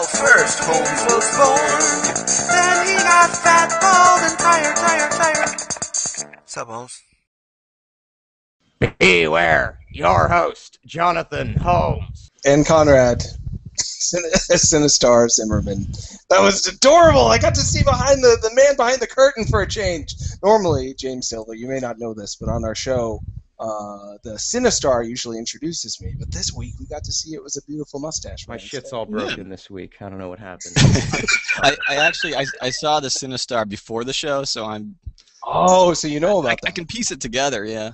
first Holmes was born. Then he got fat, bald, and tired. Sup, Holmes? Beware, your host, Jonathan Holmes. And Conrad, Sinistar Zimmerman. That was adorable. I got to see the man behind the curtain for a change. Normally, James Silva, you may not know this, but on our show, the Sinistar usually introduces me. But this week, we got to see it was a beautiful mustache. My shit's all broken this week. I don't know what happened. I saw the Sinistar before the show, so I'm. Oh, so you know about that. I can piece it together, yeah.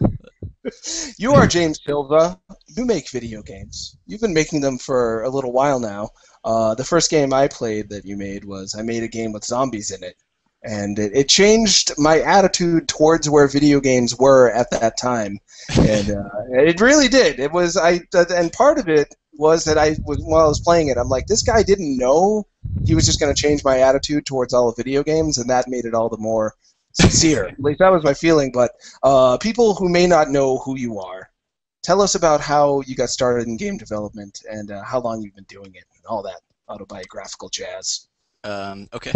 You are James Silva. You make video games. You've been making them for a little while now. The first game I played that you made was I made a game with zombies in it, and it changed my attitude towards where video games were at that time, and it really did. It was and part of it was that while I was playing it, I'm like, this guy didn't know he was just going to change my attitude towards all of video games, and that made it all the more sincere. At least that was my feeling. But people who may not know who you are, tell us about how you got started in game development and how long you've been doing it and all that autobiographical jazz. Okay.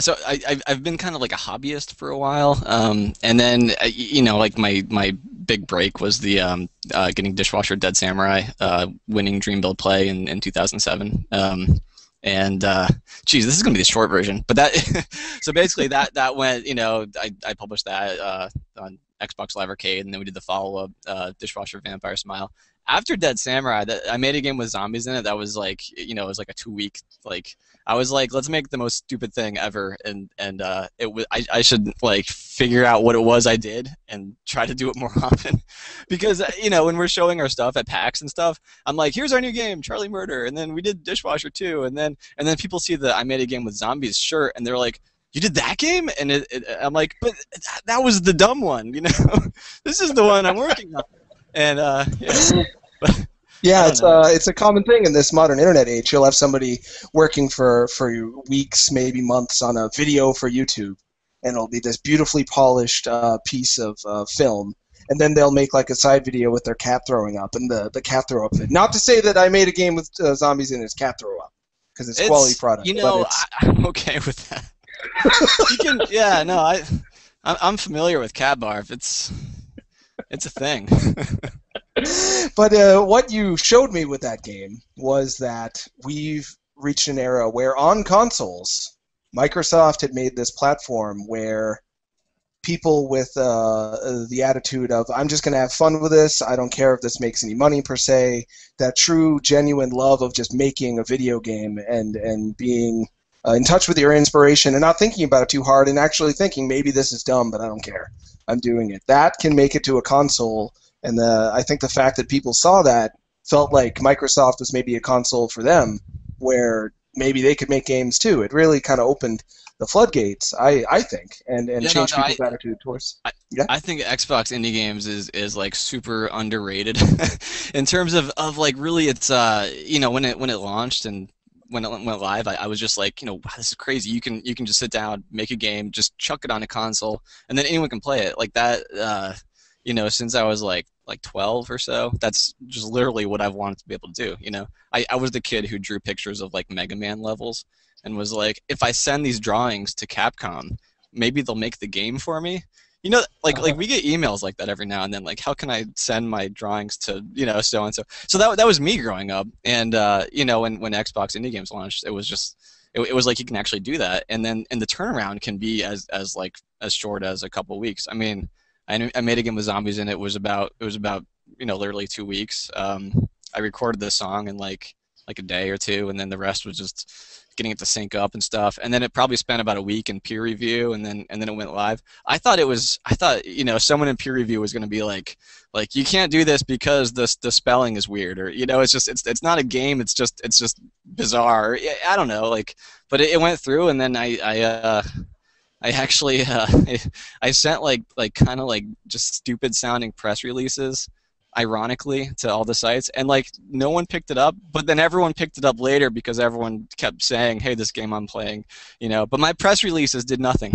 So I've been kind of like a hobbyist for a while, and then like my big break was the getting Dishwasher Dead Samurai, winning Dream Build Play in 2007. And geez, this is gonna be the short version, but that so basically that went, I published that on Xbox Live Arcade, and then we did the follow-up, Dishwasher Vampire Smile. After Dead Samurai, I made a game with zombies in it that was like, it was like a 2-week, like, I was like, let's make the most stupid thing ever, and it was, I should like figure out what it was I did and try to do it more often, because when we're showing our stuff at PAX and stuff, I'm like, here's our new game, Charlie Murder, and then we did Dishwasher 2, and then people see the I made a game with zombies shirt, and they're like, you did that game? And I'm like, but that was the dumb one, this is the one I'm working on, and yeah. But, yeah, it's a common thing in this modern internet age. You'll have somebody working for weeks, maybe months, on a video for YouTube, and it'll be this beautifully polished piece of film, and then they'll make like a side video with their cat throwing up and the cat throw up. Not to say that I made a game with zombies in his cat throw up, because it's quality product. I'm okay with that. You can, yeah, no, I'm familiar with cat barf. It's a thing. But what you showed me with that game was that we've reached an era where on consoles, Microsoft had made this platform where people with the attitude of, I'm just going to have fun with this, I don't care if this makes any money per se, that true, genuine love of just making a video game and being in touch with your inspiration and not thinking about it too hard and actually thinking, maybe this is dumb, but I don't care. I'm doing it. That can make it to a console. And I think the fact that people saw that felt like Microsoft was maybe a console for them, where maybe they could make games too. It really kind of opened the floodgates, I think, and changed people's attitude towards. I think Xbox indie games is like super underrated in terms of like really it's when it launched and when it went live, I was just like, wow, this is crazy. You can just sit down, make a game, just chuck it on a console, and then anyone can play it like that. Since I was like 12 or so, that's just literally what I've wanted to be able to do. I was the kid who drew pictures of like Mega Man levels and was like, if I send these drawings to Capcom, maybe they'll make the game for me. Like we get emails like that every now and then, like, how can I send my drawings to so and so. So that was me growing up, and when Xbox indie games launched, it was just it was like you can actually do that, and the turnaround can be as short as a couple weeks. I mean, I made a game with zombies in it. It was about literally 2 weeks. I recorded the song in like a day or two, and then the rest was just getting it to sync up and stuff. And then it probably spent about a week in peer review, and then it went live. I thought someone in peer review was going to be like you can't do this because the spelling is weird, or it's not a game. It's just bizarre. I don't know, but it went through, and then I actually I sent like kind of like just stupid sounding press releases, ironically, to all the sites, and like no one picked it up, but then everyone picked it up later because everyone kept saying, hey, this game I'm playing, but my press releases did nothing.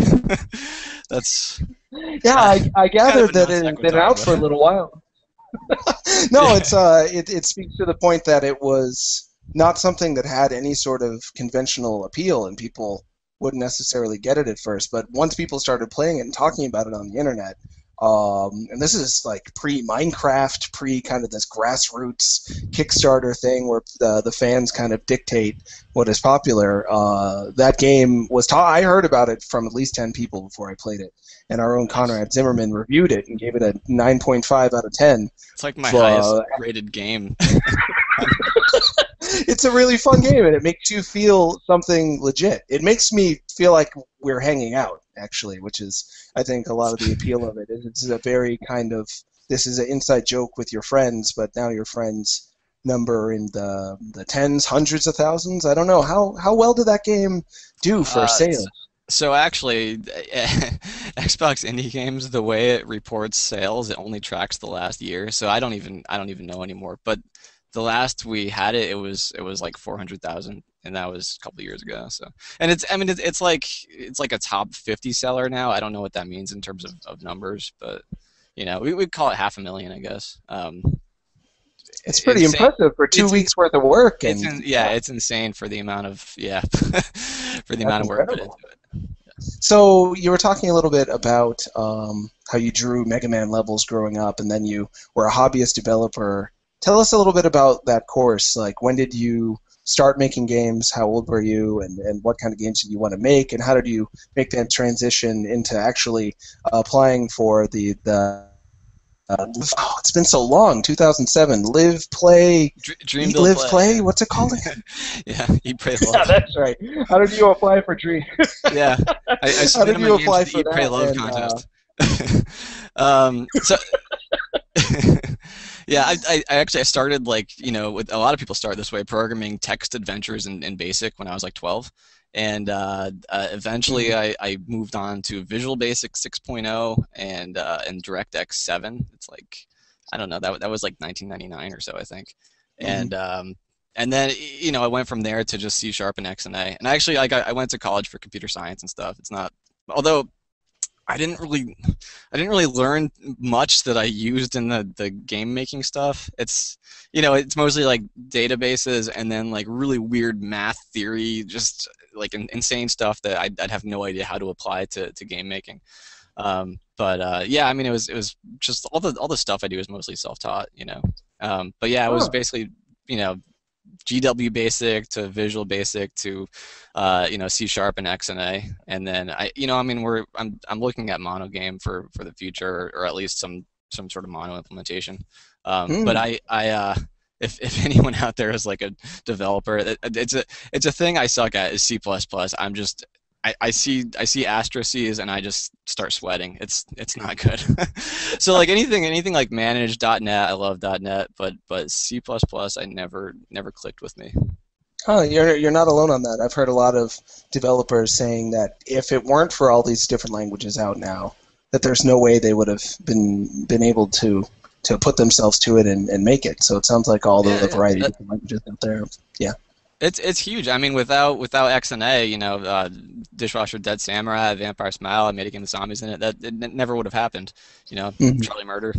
That's I gathered that it had been out for a little while. No, it speaks to the point that it was not something that had any sort of conventional appeal, and people wouldn't necessarily get it at first. But once people started playing it and talking about it on the internet, and this is like pre-Minecraft, pre kind of this grassroots Kickstarter thing where the fans kind of dictate what is popular. That game was I heard about it from at least 10 people before I played it. And our own Conrad Zimmerman reviewed it and gave it a 9.5 out of 10. It's like my highest rated game. It's a really fun game, and it makes you feel something legit. It makes me feel like we're hanging out, actually, which is, I think, a lot of the appeal of it. It's a very kind of, this is an inside joke with your friends, but now your friends number in the tens, hundreds of thousands. I don't know. How well did that game do for sales? So actually, Xbox Indie Games, the way it reports sales, it only tracks the last year. So I don't even know anymore. But the last we had it, it was like 400,000, and that was a couple of years ago. So, and it's like a top 50 seller now. I don't know what that means in terms of numbers, but you know, we'd call it 500,000, I guess. It's pretty impressive for 2 weeks worth of work. And it's insane for the amount of for the amount of work put into it. So you were talking a little bit about how you drew Mega Man levels growing up, and then you were a hobbyist developer. Tell us a little bit about that course. Like, when did you start making games? How old were you? And what kind of games did you want to make? And how did you make that transition into actually applying for the it's been so long, 2007, Live, Play, Dream, Eat, Build, Live, Play? What's it called again? Yeah, Eat, Pray, Love. Yeah, that's right. How did you apply for Dream? Yeah, I How did you apply for Eat, that? Pray, Love contest. So, yeah, I started, like, you know, with a lot of people start this way, programming text adventures in BASIC when I was like 12. And eventually I moved on to Visual Basic 6.0 and DirectX 7. It's like, I don't know, that was like 1999 or so, I think. And then, you know, I went from there to just C# and XNA. And actually, like, I went to college for computer science and stuff. It's not, although I didn't really learn much that I used in the game making stuff. It's, you know, it's mostly like databases and then like really weird math theory, just like insane stuff that I'd have no idea how to apply to game making. Yeah, I mean, it was just all the stuff I do is mostly self-taught, you know. But yeah, it was basically, you know, GW Basic to Visual Basic to you know, C# and XNA, and then I'm looking at mono game for the future, or at least some sort of mono implementation. But if anyone out there is like a developer, it's a thing I suck at is C++. I'm just I see asterisks and I just start sweating. It's not good. So like anything like manage.net, I love .net, but C++ I never clicked with me. Oh, you're not alone on that. I've heard a lot of developers saying that if it weren't for all these different languages out now, that there's no way they would have been able to put themselves to it and make it. So it sounds like all the variety of different languages out there. Yeah. It's huge. I mean, without XNA, you know, Dishwasher, Dead Samurai, Vampire Smile, I made a game with zombies in it. It never would have happened. You know, Charlie Murder,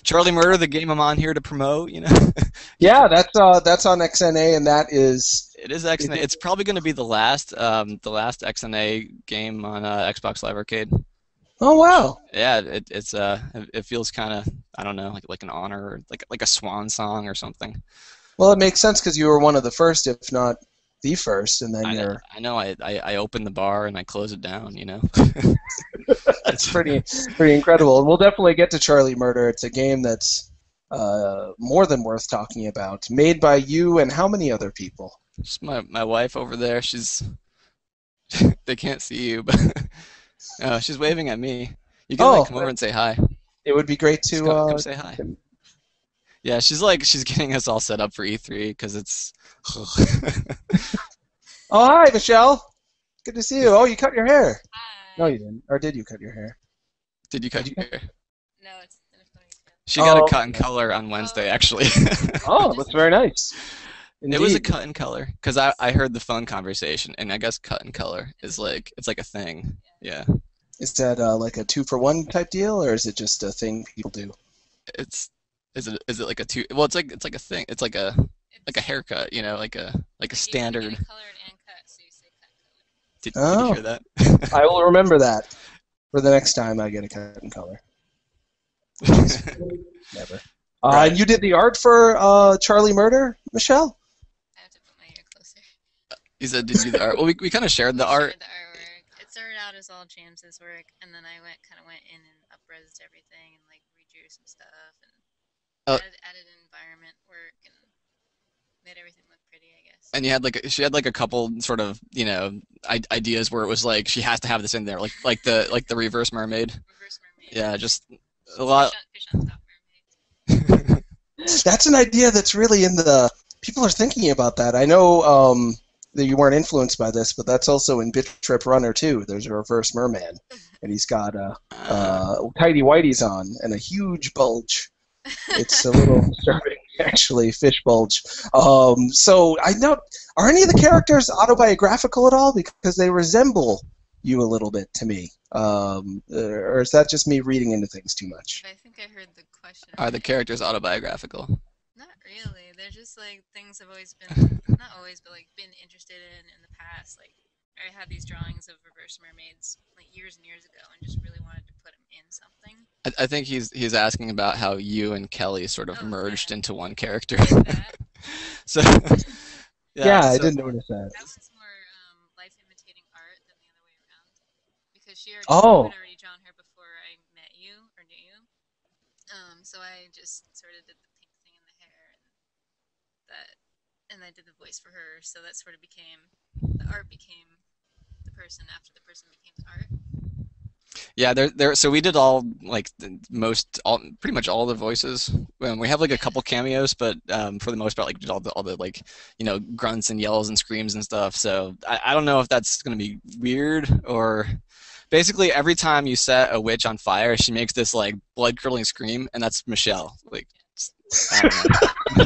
Charlie Murder, the game I'm on here to promote. You know. Yeah, that's on XNA, and that is. It is XNA. It's probably going to be the last XNA game on Xbox Live Arcade. Oh wow! Yeah, it feels kind of, I don't know, like an honor, or like a swan song or something. Well, it makes sense because you were one of the first, if not the first, and then I know. I open the bar and I close it down. You know. That's pretty incredible. And we'll definitely get to Charlie Murder. It's a game that's more than worth talking about. Made by you and how many other people? Just my wife over there. They can't see you, but she's waving at me. You can come over and say hi. It would be great to come say hi. Yeah, she's getting us all set up for E3 because it's. Oh, hi, Michelle. Good to see you. Oh, you cut your hair. Hi. No, you didn't. Or did you cut your hair? Did you cut your hair? No, it's in a ponytail. She got a cut and color on Wednesday, actually. Oh, that's very nice. Indeed. It was a cut and color because I heard the phone conversation, and I guess cut and color is like it's like a thing. Yeah. Is that like a 2-for-1 type deal, or is it just a thing people do? Is it like a two? Well, it's like a thing. It's like a like a haircut, you know, like a standard. You can get it colored and cut, so you say cut colored. Did Oh, you hear that? I will remember that for the next time I get a cut in color. Never. Right. And you did the art for Charlie Murder, Michelle? I have to put my ear closer. You said, did you do the art? Well, we kind of shared the art. Shared the artwork. It started out as all James's work, and then I went in and up-resed everything and like redrew some stuff and added environment work and made everything look pretty, I guess. And she had like a couple sort of, you know, ideas where it was like she has to have this in there, like the reverse mermaid. Reverse mermaid. Yeah, just a lot. Fish on top mermaid. That's an idea that's really in the... People are thinking about that. I know that you weren't influenced by this, but that's also in Bit Trip Runner too. There's a reverse merman, and he's got tidy whities on and a huge bulge. It's a little disturbing, actually, fish bulge. So I know, are any of the characters autobiographical at all? Because they resemble you a little bit to me. Or is that just me reading into things too much? I think I heard the question. Are the characters autobiographical? Not really. They're just like things I've always been, not always, but like been interested in the past. Like I had these drawings of reverse mermaids like years and years ago, and just really wanted to put them in something. I think he's asking about how you and Kelly sort of merged into one character. So yeah, I did notice that. That was more life imitating art than the other way around, because she already had already drawn her before I met you or knew you. So I just sort of did the pink thing in the hair and I did the voice for her. So that sort of became the art became the person after the person became the art. Yeah, there. So we did all like pretty much all the voices. We have like a couple cameos, but for the most part, like did all the like, you know, grunts and yells and screams and stuff. So I don't know if that's gonna be weird or. Basically, every time you set a witch on fire, she makes this like blood-curdling scream, and that's Michelle. Like, I don't know.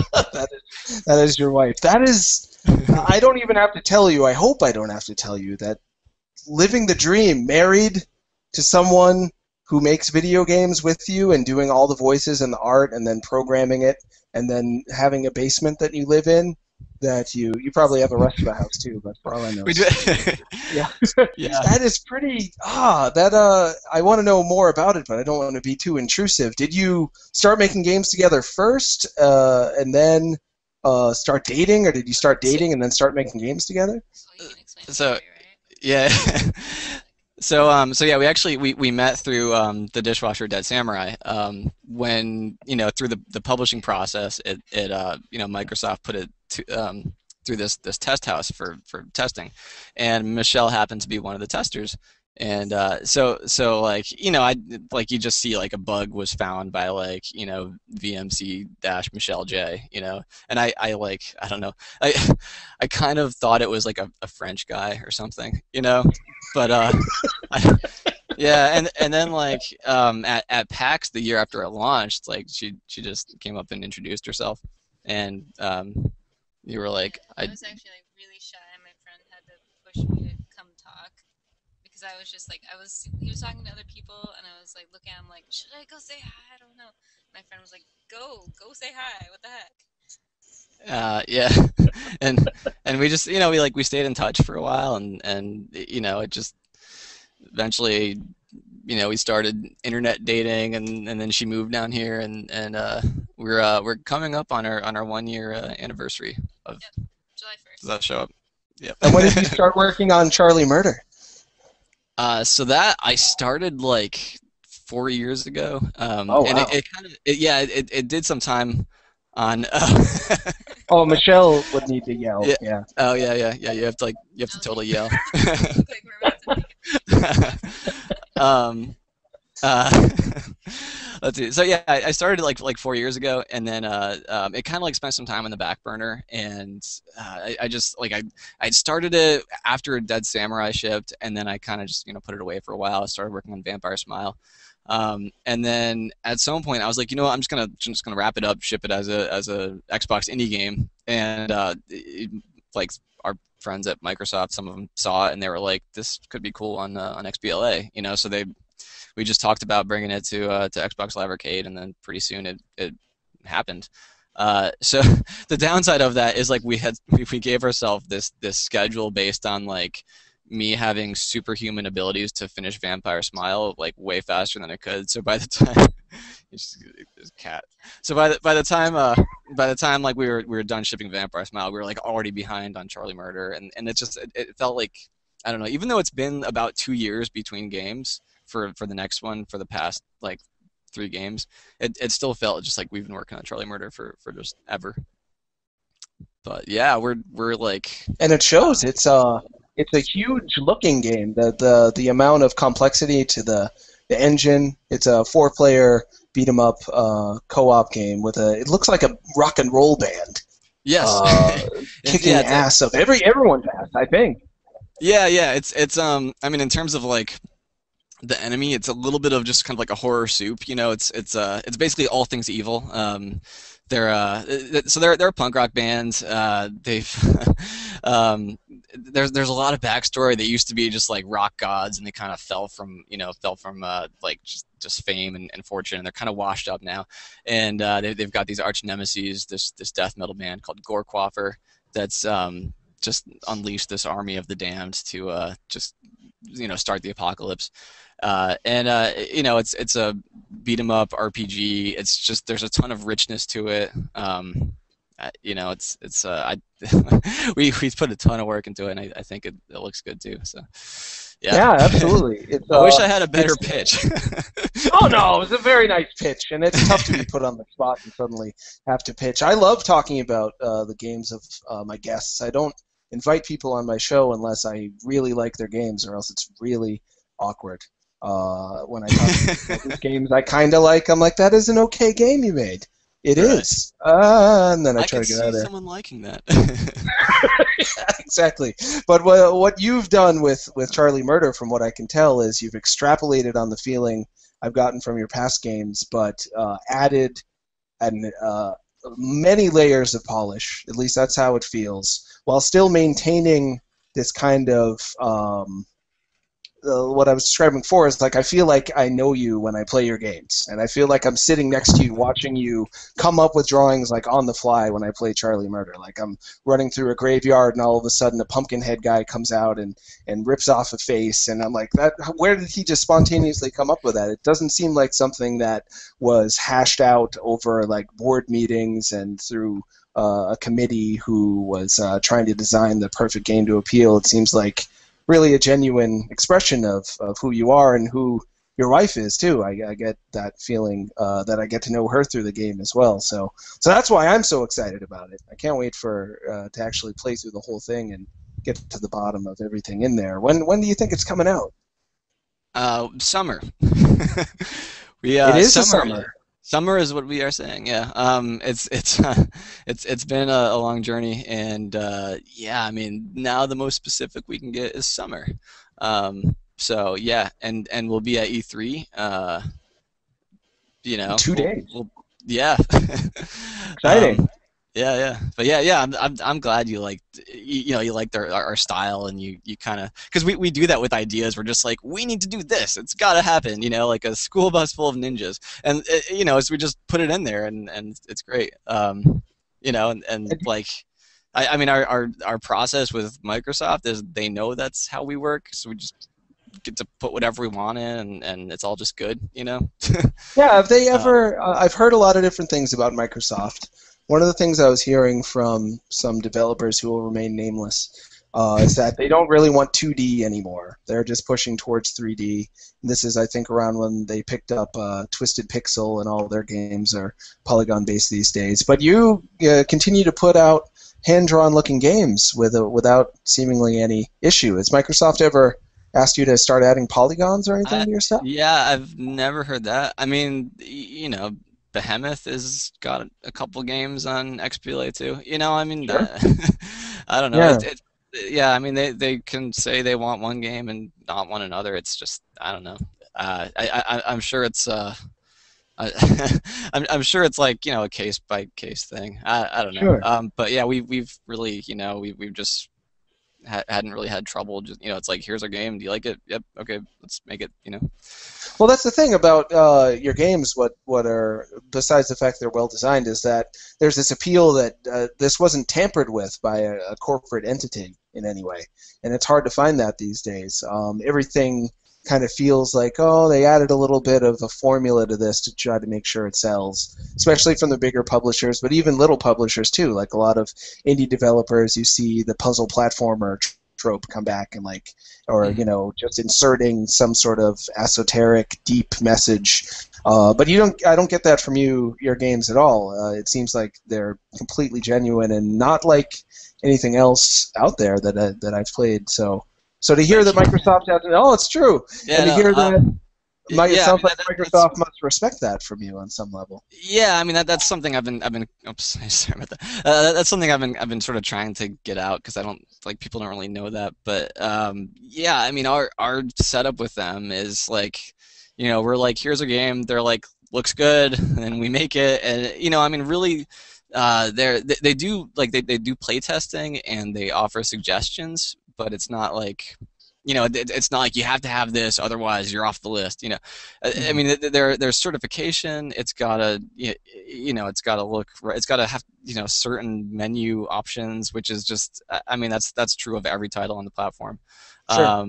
that is your wife. That is. I don't even have to tell you. I hope I don't have to tell you that living the dream, married to someone who makes video games with you and doing all the voices and the art and then programming it and then having a basement that you live in, that you probably have the rest of the house too, but for all I know. We do. Yeah. Yeah. That is pretty I want to know more about it, but I don't want to be too intrusive. Did you start making games together first and then start dating, or did you start dating and then start making games together? Well, you can explain So, right? yeah. So yeah, we met through the Dishwasher Dead Samurai. When, you know, through the publishing process, it you know, Microsoft put it through this test house for testing, and Michelle happened to be one of the testers. And so like, you know, you just see like a bug was found by like, you know, VMC-Michelle J, you know, and I don't know, I kind of thought it was like a French guy or something, you know, but yeah, and then like at PAX the year after it launched, like she just came up and introduced herself, and you were like, I was actually like really shy. My friend had to push me to come talk. Because I was just like, he was talking to other people, and I was like, looking at him like, should I go say hi? I don't know. My friend was like, go say hi. What the heck? Yeah, and we just, you know, we stayed in touch for a while, and you know, it just eventually, you know, we started internet dating, and then she moved down here, and we're coming up on our 1 year anniversary of. Yep. July 1st. Does that show up? Yep. And when did you start working on Charlie Murder? So that I started like 4 years ago. Oh, wow. And it did some time on. Oh, Michelle would need to yell. Yeah. Oh yeah. You have to totally yell. Like, we're about to let's see. So yeah, I started like 4 years ago, and then it kind of like spent some time on the back burner, and I just like I started it after Dead Samurai shipped, and then I kind of just, you know, put it away for a while. I started working on Vampire Smile, and then at some point I was like, you know what, I'm just gonna wrap it up, ship it as a Xbox indie game, and like our friends at Microsoft, some of them saw it and they were like, this could be cool on XBLA, you know, so we just talked about bringing it to Xbox Live Arcade, and then pretty soon it happened. So the downside of that is like we gave ourselves this schedule based on like me having superhuman abilities to finish Vampire Smile like way faster than I could. So by the time it's a cat. So by the time like we were done shipping Vampire Smile, we were like already behind on Charlie Murder, and it felt like, I don't know, even though it's been about 2 years between games for the next one for the past like 3 games, it still felt just like we've been working on Charlie Murder for just ever. But yeah, we're like, and it shows. It's a huge looking game. The amount of complexity to the engine. It's a 4-player beat 'em up co-op game with it looks like a rock and roll band. Yes, kicking ass of everyone's ass, I think. Yeah, it's I mean, in terms of like the enemy, it's a little bit of just kind of like a horror soup. You know, it's basically all things evil. They're a punk rock band. They've there's a lot of backstory. They used to be just like rock gods, and they kind of fell from like just fame and fortune, and they're kind of washed up now. And they've got these arch nemesis, this death metal band called Gore Quaffer that's just unleashed this army of the damned to just start the apocalypse. It's a beat 'em up RPG. It's just there's a ton of richness to it. We put a ton of work into it, and I think it looks good too. So yeah, absolutely. I wish I had a better pitch. Oh no, it was a very nice pitch, and it's tough to be put on the spot and suddenly have to pitch. I love talking about the games of my guests. I don't invite people on my show unless I really like their games, or else it's really awkward. When I talk about these games I kind of like, I'm like, that is an okay game you made. It is. And then I try to get out of there. I can see someone liking that. Yeah, exactly. But what you've done with Charlie Murder, from what I can tell, is you've extrapolated on the feeling I've gotten from your past games, but added many layers of polish. At least that's how it feels, while still maintaining this kind of what I was describing before is like I feel like I know you when I play your games, and I feel like I'm sitting next to you watching you come up with drawings like on the fly when I play Charlie Murder. Like I'm running through a graveyard and all of a sudden a pumpkin head guy comes out and rips off a face, and I'm like, where did he just spontaneously come up with that? It doesn't seem like something that was hashed out over like board meetings and through a committee who was trying to design the perfect game to appeal. It seems like really a genuine expression of who you are and who your wife is too. I get that feeling that I get to know her through the game as well. So that's why I'm so excited about it. I can't wait for to actually play through the whole thing and get to the bottom of everything in there. When do you think it's coming out? Summer. It is summer. Summer is what we are saying. Yeah. It's been a long journey, and I mean, now the most specific we can get is summer. So yeah, and we'll be at E3. 2 days. Yeah. Exciting. Yeah. But yeah. I'm glad you liked you liked our style, and you kind of, because we do that with ideas. We're just like, we need to do this. It's got to happen. Like a school bus full of ninjas, and so we just put it in there, and it's great. And like, I mean, our process with Microsoft is they know that's how we work, so we just get to put whatever we want in, and it's all just good. Yeah. Have they ever? I've heard a lot of different things about Microsoft. One of the things I was hearing from some developers who will remain nameless is that they don't really want 2D anymore. They're just pushing towards 3D. This is, I think, around when they picked up Twisted Pixel, and all their games are polygon-based these days. But you continue to put out hand-drawn looking games without seemingly any issue. Has Microsoft ever asked you to start adding polygons or anything to your stuff? Yeah, I've never heard that. I mean, Behemoth has got a couple games on XBLA too. I mean, sure. I don't know. Yeah. I mean, they can say they want one game and not want another. It's just, I don't know. I'm sure it's I'm sure it's like a case by case thing. I don't know. Sure. But yeah, we've really we've just hadn't really had trouble. Just it's like, here's our game. Do you like it? Yep. Okay, let's make it. Well, that's the thing about your games. What are, besides the fact they're well designed, is that there's this appeal that this wasn't tampered with by a corporate entity in any way, and it's hard to find that these days. Everything kind of feels like, oh, they added a little bit of a formula to this to try to make sure it sells, especially from the bigger publishers, but even little publishers too. Like a lot of indie developers, you see the puzzle platformer trope come back, and or just inserting some sort of esoteric deep message. But I don't get that from your games at all. It seems like they're completely genuine and not like anything else out there that I've played. So to hear that Microsoft has, it's true. Yeah, and to hear that, it sounds like Microsoft that's, must respect that from you on some level. Yeah, I mean that's something I've been. Oops, sorry about that. That's something I've been sort of trying to get out, because I don't people don't really know that. But yeah, I mean our setup with them is like, we're like, here's a game. They're like, looks good, and we make it, and I mean really. They do play testing, and they offer suggestions, but it's not like, it's not like you have to have this, otherwise you're off the list. I mean, there's certification. It's gotta, it's gotta look right. It's gotta have, certain menu options, which is just, I mean, that's true of every title on the platform. Sure. I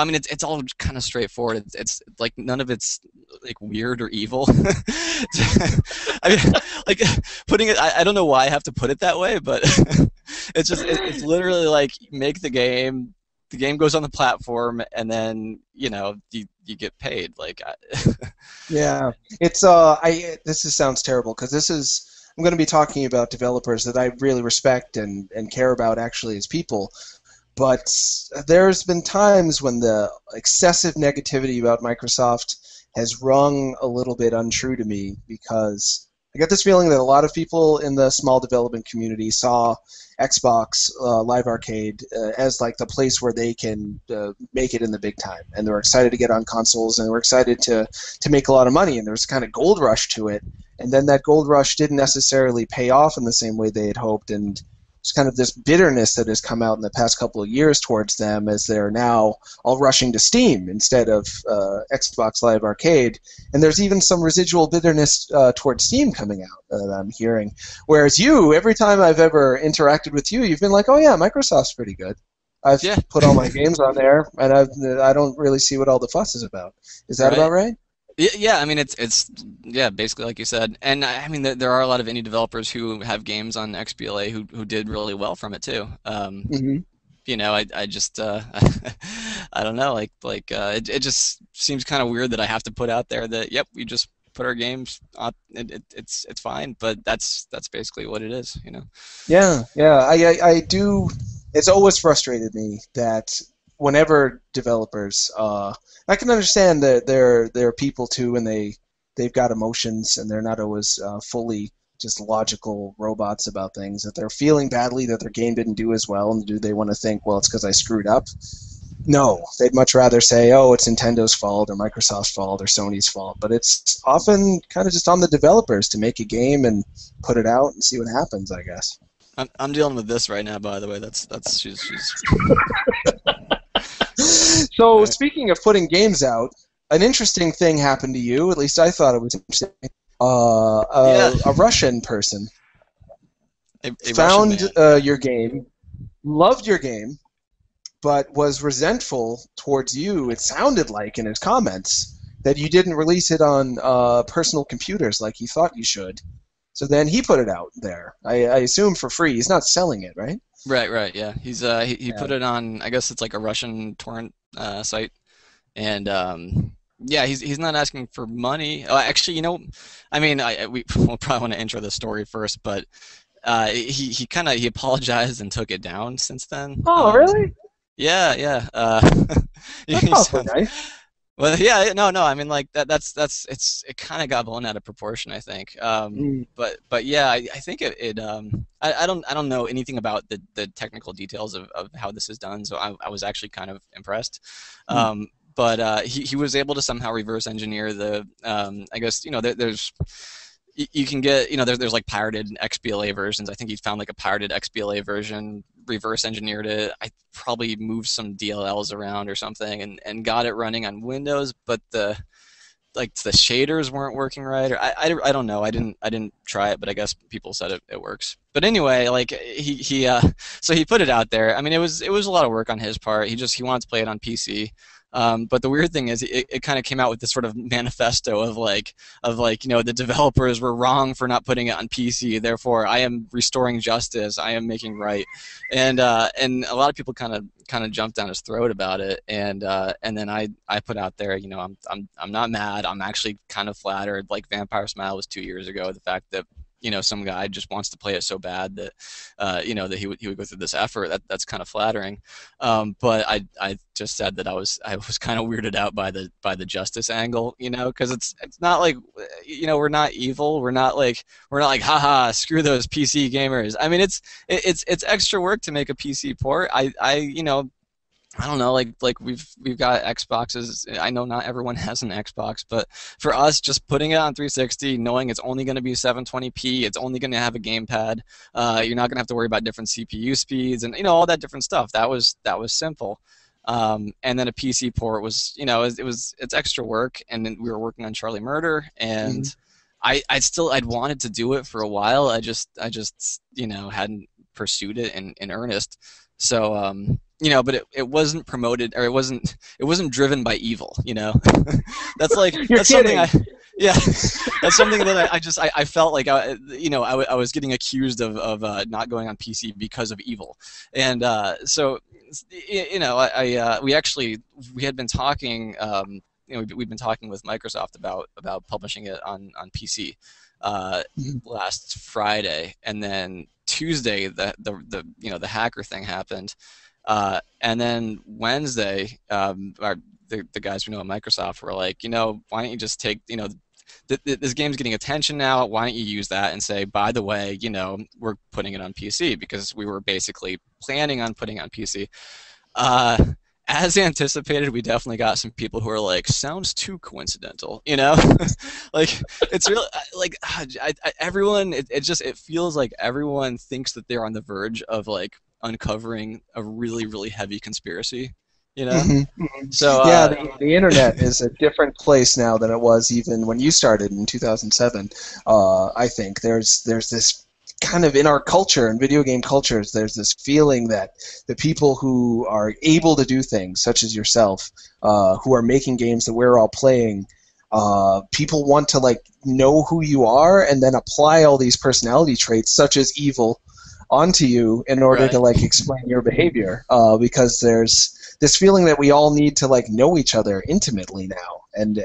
mean, it's all kind of straightforward. It's like none of it's like weird or evil. I mean, like putting it, I don't know why I have to put it that way, but it's literally like, make the game goes on the platform, and then you get paid. Yeah, it's this sounds terrible, because I'm going to be talking about developers that I really respect and care about actually as people. But there's been times when the excessive negativity about Microsoft has rung a little bit untrue to me, because I get this feeling that a lot of people in the small development community saw Xbox Live Arcade as like the place where they can make it in the big time, and they were excited to get on consoles, and they were excited to make a lot of money, and there was kind of gold rush to it, and then that gold rush didn't necessarily pay off in the same way they had hoped, and it's kind of this bitterness that has come out in the past couple of years towards them, as they're now all rushing to Steam instead of Xbox Live Arcade. And there's even some residual bitterness towards Steam coming out that I'm hearing. Whereas you, every time I've ever interacted with you, you've been like, oh yeah, Microsoft's pretty good. I've put all my games on there, and I don't really see what all the fuss is about. Is that about right? Yeah, I mean it's basically like you said, and I mean there are a lot of indie developers who have games on XBLA who did really well from it too. I just I don't know, it just seems kind of weird that I have to put out there that we just put our games on. It's fine, but that's basically what it is. Yeah, I do. It's always frustrated me that whenever developers, I can understand that they're people too, and they've got emotions, and they're not always fully just logical robots about things, that they're feeling badly that their game didn't do as well, and do they want to think, well, it's because I screwed up? No, they'd much rather say, oh, it's Nintendo's fault, or Microsoft's fault, or Sony's fault, but it's often kind of just on the developers to make a game and put it out and see what happens, I guess. I'm dealing with this right now, by the way. She's So, speaking of putting games out, an interesting thing happened to you. At least I thought it was interesting. A Russian person found your game, loved your game, but was resentful towards you. It sounded like in his comments that you didn't release it on personal computers like he thought you should. So then he put it out there. I assume for free. He's not selling it, right? Right. Yeah, he's he put it on. I guess it's like a Russian torrent site, and he's not asking for money. Actually, I mean, we'll probably want to intro the story first, but he apologized and took it down since then. Oh, really? Yeah. That's awfully nice. Well, yeah, no. I mean, like it kind of got blown out of proportion, I think. But yeah, I think I don't know anything about the technical details of how this is done, so I was actually kind of impressed. But he was able to somehow reverse engineer the I guess there's you can get, there's like pirated XBLA versions. I think he found like a pirated XBLA version, reverse engineered it. I probably moved some DLLs around or something and got it running on Windows, but the shaders weren't working right, or I don't know. I didn't try it, but I guess people said it works. But anyway, like so he put it out there. I mean, it was a lot of work on his part. He wanted to play it on PC. But the weird thing is, it kind of came out with this sort of manifesto of like the developers were wrong for not putting it on PC. Therefore, I am restoring justice. I am making right, and a lot of people kind of jumped down his throat about it. And then I put out there, I'm not mad. I'm actually kind of flattered. Like Vampire Smile was 2 years ago. The fact that some guy just wants to play it so bad that that he would go through this effort. That's kind of flattering. But I just said that I was kind of weirded out by the justice angle, because it's not like we're not evil. We're not like haha, screw those PC gamers. I mean, it's extra work to make a PC port. I don't know, like we've got Xboxes. I know not everyone has an Xbox, but for us, just putting it on 360, knowing it's only going to be 720p, it's only going to have a gamepad. You're not going to have to worry about different CPU speeds and all that different stuff. That was simple. And then a PC port was, it's extra work. And then we were working on Charlie Murder, and I'd wanted to do it for a while. I just hadn't pursued it in earnest. So but it wasn't promoted, or it wasn't driven by evil. That's like that's kidding. something that's something that I felt like I was getting accused of not going on PC because of evil, and so we had been talking. We've been talking with Microsoft about publishing it on PC last Friday, and then Tuesday the hacker thing happened. And then Wednesday, the guys we know at Microsoft were like, why don't you just take, this game's getting attention now. Why don't you use that and say, by the way, we're putting it on PC, because we were basically planning on putting it on PC. As anticipated, we definitely got some people who are like, sounds too coincidental, like it's really like everyone. It feels like everyone thinks that they're on the verge of like uncovering a really, really heavy conspiracy, So yeah, the internet is a different place now than it was even when you started in 2007. I think there's this kind of, in our culture and video game cultures, there's this feeling that the people who are able to do things, such as yourself, who are making games that we're all playing, people want to like know who you are and then apply all these personality traits, such as evil, onto you in order to like explain your behavior, because there's this feeling that we all need to like know each other intimately now, and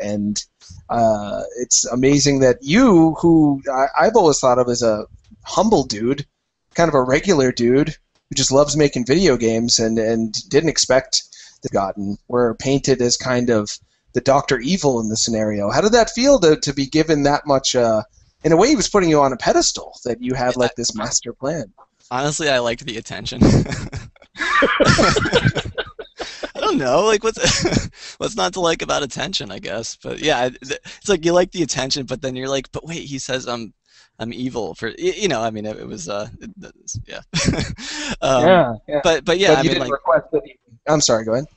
it's amazing that you, who I've always thought of as a humble dude, kind of a regular dude who just loves making video games and didn't expect to gotten, were painted as kind of the Dr. Evil in the scenario. How did that feel to be given that much? In a way, he was putting you on a pedestal, that you had like this master plan. Honestly, I liked the attention. I don't know, like what's not to like about attention, I guess. But yeah, it's like you like the attention, but then you're like, but wait, he says I'm evil for I mean, it was yeah. Yeah. But yeah, but you didn't request that I'm sorry, go ahead.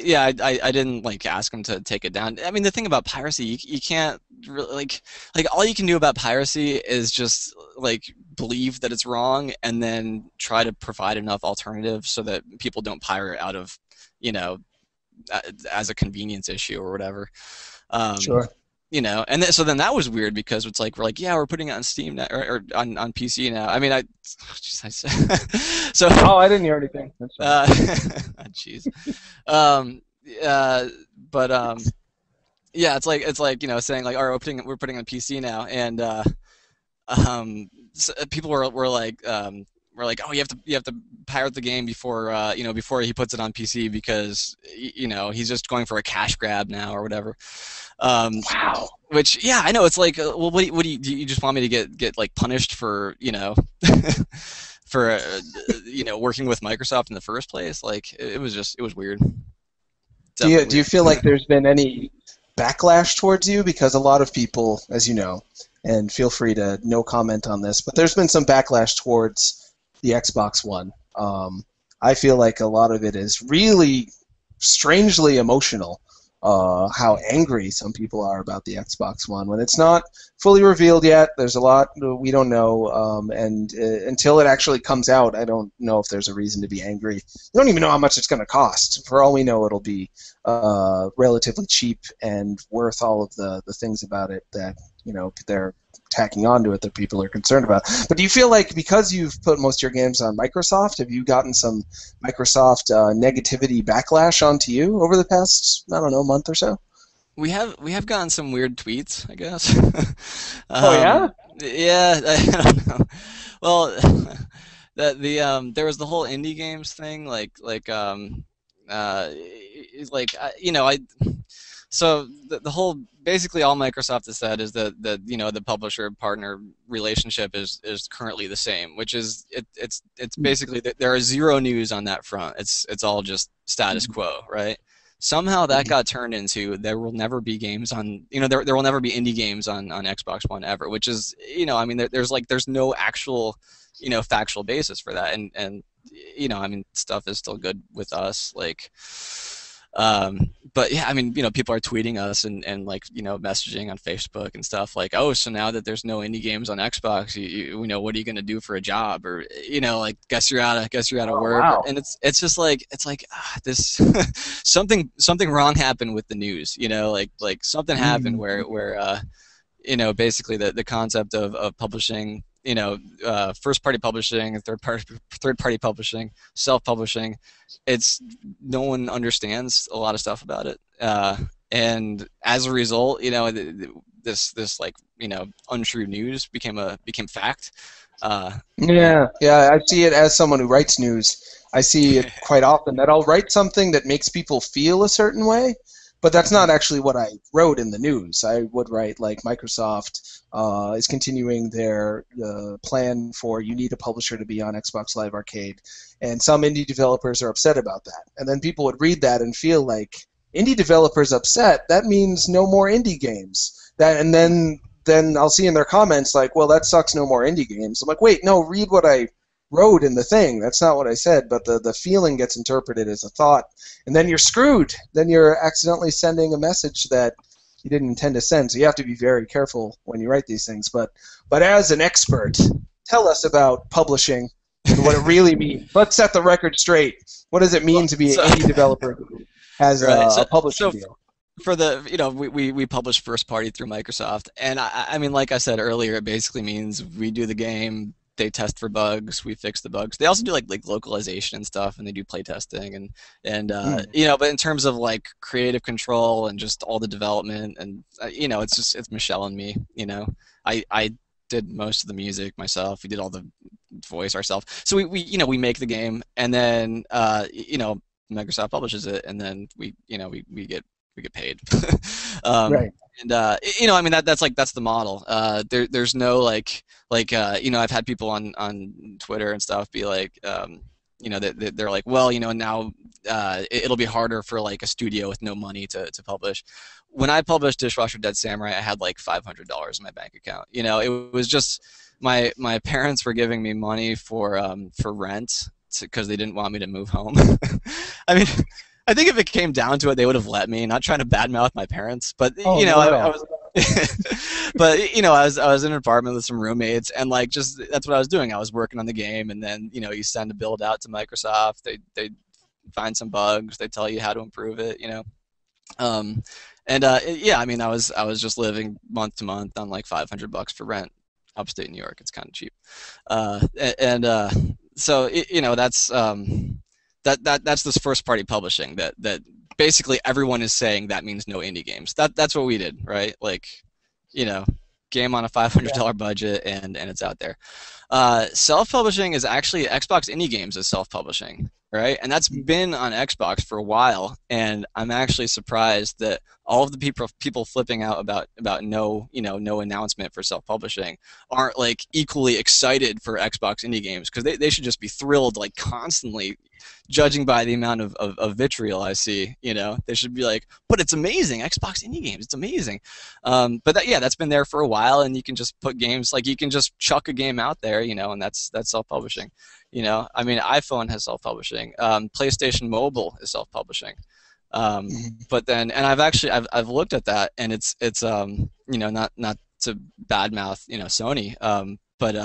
Yeah, I didn't like ask him to take it down. I mean, the thing about piracy, you can't really like all you can do about piracy is just like believe that it's wrong and then try to provide enough alternatives so that people don't pirate out of as a convenience issue or whatever. Sure. And so then that was weird, because it's like we're putting it on Steam now, or on PC now. I mean, so. Oh, I didn't hear anything. Jeez. Yeah, it's like saying like, all right, we're putting on PC now, and so people were like, oh, you have to pirate the game before before he puts it on PC, because he's just going for a cash grab now or whatever. Wow. Which, yeah, I know, it's like, well, what do you just want me to get like punished for for working with Microsoft in the first place? Like it was weird. Do you feel like there's been any backlash towards you? Because a lot of people, as you know, and feel free to no comment on this, but there's been some backlash towards the Xbox One. I feel like a lot of it is really strangely emotional. How angry some people are about the Xbox One when it's not fully revealed yet. There's a lot we don't know, and until it actually comes out, I don't know if there's a reason to be angry. You don't even know how much it's going to cost. For all we know, it'll be relatively cheap and worth all of the things about it that they're tacking onto it that people are concerned about. But do you feel like because you've put most of your games on Microsoft, have you gotten some Microsoft negativity backlash onto you over the past, I don't know, month or so? We have gotten some weird tweets, I guess. Oh yeah? Yeah, I don't know. Well, there was the whole indie games thing, so the whole, basically all Microsoft has said is that the publisher partner relationship is currently the same, which is it's basically that there are zero news on that front. It's all just status quo, right? Somehow that got turned into there will never be games on there will never be indie games on Xbox One ever, which is there's no actual factual basis for that, and stuff is still good with us, but yeah, people are tweeting us and messaging on Facebook and stuff like, oh, so now that there's no indie games on Xbox, what are you gonna do for a job, or guess you're out of work. Wow. And it's just this something wrong happened with the news, something happened where basically the concept of publishing, first party publishing, third party publishing, self publishing, no one understands a lot of stuff about it, and as a result, this untrue news became fact. Yeah, I see it as someone who writes news. I see it quite often that I'll write something that makes people feel a certain way, but that's not actually what I wrote in the news. I would write Microsoft is continuing their plan for you need a publisher to be on Xbox Live Arcade, and some indie developers are upset about that. And then people would read that and feel like indie developers upset, that means no more indie games. And then I'll see in their comments well, that sucks, no more indie games. I'm like, wait, no, read what I wrote in the thing. That's not what I said, but the feeling gets interpreted as a thought, and then you're screwed. Then you're accidentally sending a message that you didn't intend to send. So you have to be very careful when you write these things. But as an expert, tell us about publishing and what it really means. Let's set the record straight. What does it mean to be an indie developer who has a publishing deal? For we publish first party through Microsoft, and I mean, like I said earlier, it basically means we do the game, they test for bugs, we fix the bugs. They also do like localization and stuff, and they do play testing and but in terms of creative control and just all the development, and it's Michelle and me. I did most of the music myself. We did all the voice ourselves. So we make the game, and then Microsoft publishes it, and then we get paid. Right. And that's the model. There's no I've had people on Twitter and stuff be like, they're like, well, now it'll be harder for a studio with no money to publish. When I published Dishwasher Dead Samurai, I had $500 in my bank account. It was just my parents were giving me money for rent because they didn't want me to move home. I mean, I think if it came down to it, they would have let me. Not trying to badmouth my parents, but I was, but I was in an apartment with some roommates, and that's what I was doing. I was working on the game, and then you send a build out to Microsoft. They find some bugs. They tell you how to improve it. I was just living month to month on $500 for rent, upstate New York. It's kind of cheap, so that's this first party publishing that basically everyone is saying that means no indie games. That's what we did, right? Game on a $500 budget, and it's out there. Self-publishing is actually Xbox Indie Games is self-publishing, right? And that's been on Xbox for a while, and I'm actually surprised that all of the people flipping out about no announcement for self-publishing aren't like equally excited for Xbox indie games, because they should just be thrilled like constantly, judging by the amount of vitriol I see. They should be like, but it's amazing, Xbox indie games, it's amazing. But that's been there for a while, and you can just put games, like you can just chuck a game out there, and that's self-publishing. I mean, iPhone has self-publishing. PlayStation Mobile is self-publishing. But then, and I've looked at that, and it's not to badmouth Sony, but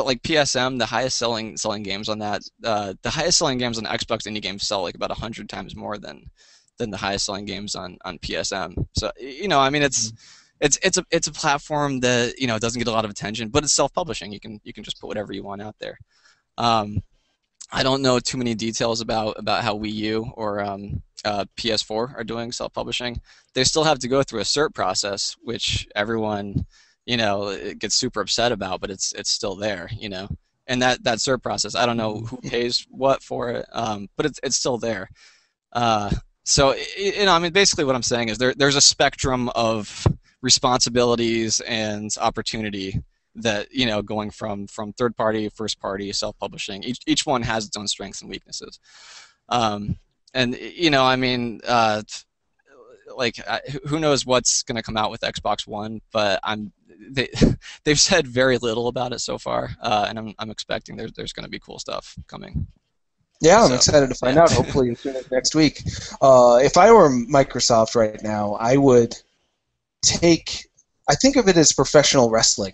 like PSM, the highest selling games on that, the highest selling games on Xbox indie games sell like about 100 times more than the highest selling games on PSM. So I mean, it's a platform that doesn't get a lot of attention, but it's self-publishing. You can just put whatever you want out there. I don't know too many details about how Wii U or PS4 are doing self-publishing. They still have to go through a cert process, which everyone gets super upset about, but it's still there, and that cert process, I don't know who pays what for it, but it's still there. So I mean, basically what I'm saying is there's a spectrum of responsibilities and opportunity that going from third party, first party, self-publishing, each one has its own strengths and weaknesses. And I mean, like who knows what's going to come out with Xbox One, but they've said very little about it so far, and I'm expecting there's going to be cool stuff coming. Yeah, I'm excited to find out, hopefully as soon as next week. If I were Microsoft right now, I would I think of it as professional wrestling,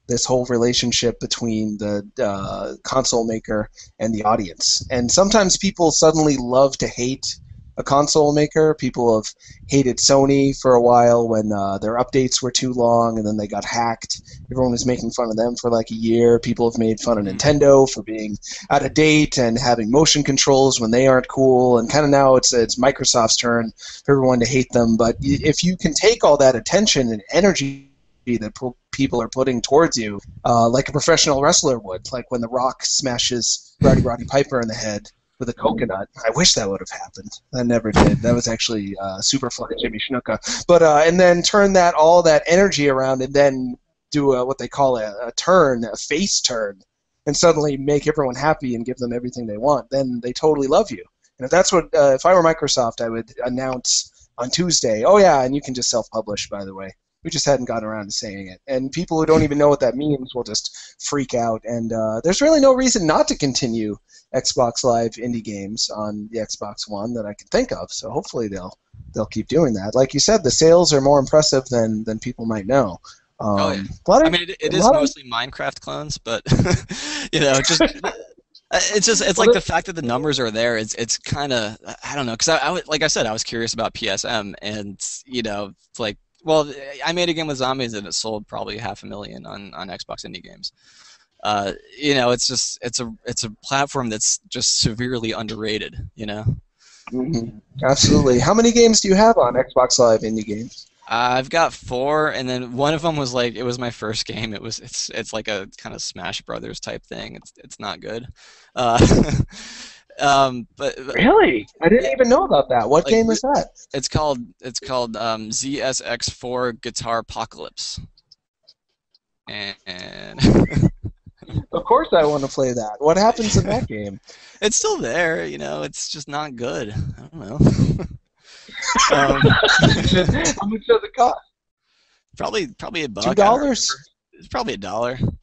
this whole relationship between the console maker and the audience. And sometimes people suddenly love to hate a console maker. People have hated Sony for a while when their updates were too long, and then they got hacked. Everyone was making fun of them for like a year. People have made fun of Nintendo for being out of date and having motion controls when they aren't cool. And kind of now it's Microsoft's turn for everyone to hate them. But if you can take all that attention and energy that people are putting towards you, like a professional wrestler would, like when The Rock smashes Roddy Piper in the head with a coconut. I wish that would have happened. That never did. That was actually Superfly Jimmy Snuka. But and then turn all that energy around, and then do what they call a face turn, and suddenly make everyone happy and give them everything they want. Then they totally love you. And if that's what, if I were Microsoft, I would announce on Tuesday, oh yeah, and you can just self-publish, by the way. We just hadn't gotten around to saying it. And people who don't even know what that means will just freak out. And there's really no reason not to continue Xbox Live indie games on the Xbox One that I can think of. So hopefully they'll keep doing that. Like you said, the sales are more impressive than people might know. Oh, yeah. I mean, it is mostly Minecraft clones, but it's like the fact that the numbers are there. It's kind of, I don't know, because like I said, I was curious about PSM, and it's like, well, I made a game with zombies and it sold probably 500,000 on Xbox indie games. It's a platform that's just severely underrated. Mm-hmm. Absolutely. How many games do you have on Xbox Live indie games? I've got 4, and then one of them was like, it was my first game. It's like a kind of Smash Brothers type thing. It's not good. But really, I didn't even know about that. What game is that? It's called ZSX4 Guitar Apocalypse. And of course, I want to play that. What happens in that game? It's still there, It's just not good. I don't know. How much does it cost? Probably $1. $2? It's probably $1.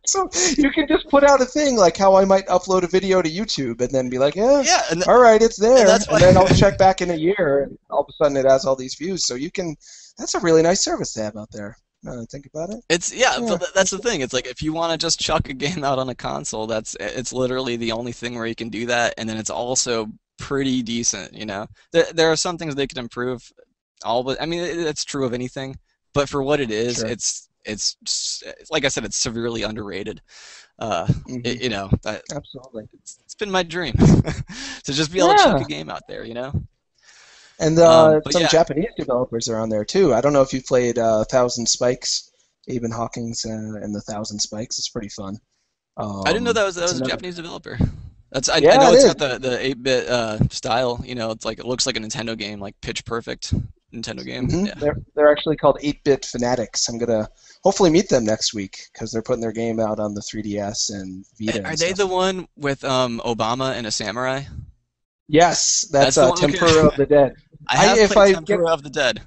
So you can just put out a thing like how I might upload a video to YouTube and then be like, all right, it's there. And then I'll check back in a year, and all of a sudden it has all these views. So you can. That's a really nice service to have out there. Now that I think about it. But that's the thing. It's like if you want to just chuck a game out on a console, it's literally the only thing where you can do that, and then it's also pretty decent. There are some things they could improve. I mean, it's true of anything, but for what it is, sure. It's like I said, it's severely underrated. Absolutely, it's been my dream to just be able to chuck a game out there, And some Japanese developers are on there too. I don't know if you've played Thousand Spikes, Aben Hawkins and the Thousand Spikes. It's pretty fun. I didn't know that was a Japanese developer. I know it's got the 8-bit style. You know, it's like it looks like a Nintendo game, like pitch perfect Nintendo game. Yeah. They're actually called 8-bit Fanatics. I'm gonna hopefully meet them next week because they're putting their game out on the 3DS and Vita. Are they the one with Obama and a samurai? Yes, that's the one? Tempura of the Dead. I have played Tempura of the Dead.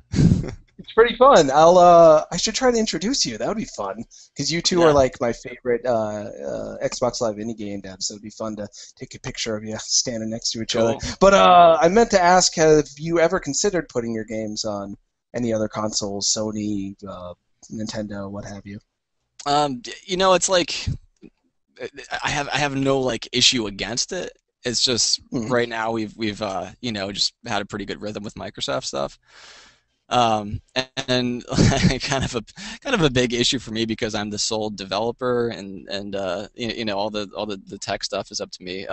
It's pretty fun. I should try to introduce you. That would be fun because you two are like my favorite Xbox Live indie game devs. So it'd be fun to take a picture of you standing next to each other. But I meant to ask, have you ever considered putting your games on any other consoles, Sony, Nintendo, what have you? You know, it's like I have no like issue against it. It's just right now we've you know, just had a pretty good rhythm with Microsoft stuff. And kind of a big issue for me because I'm the sole developer and you know all the tech stuff is up to me.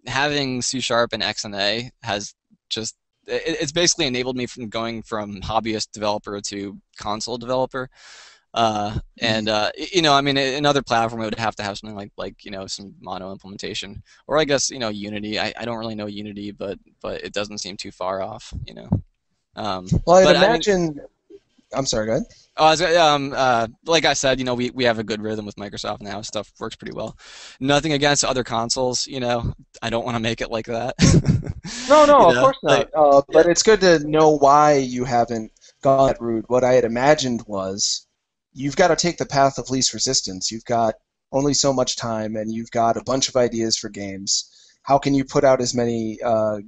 Having C# and XNA has just it's basically enabled me from going from hobbyist developer to console developer. And you know, I mean, another platform would have to have something like you know, some mono implementation, or I guess you know Unity. I don't really know Unity, but it doesn't seem too far off, you know. Well, I'd imagine. I'm sorry, go ahead. Like I said, you know, we have a good rhythm with Microsoft now. Stuff works pretty well. Nothing against other consoles, you know. I don't want to make it like that. No, of course not. But it's good to know why you haven't gone that route. What I had imagined was you've got to take the path of least resistance. You've got only so much time, and you've got a bunch of ideas for games. How can you put out as many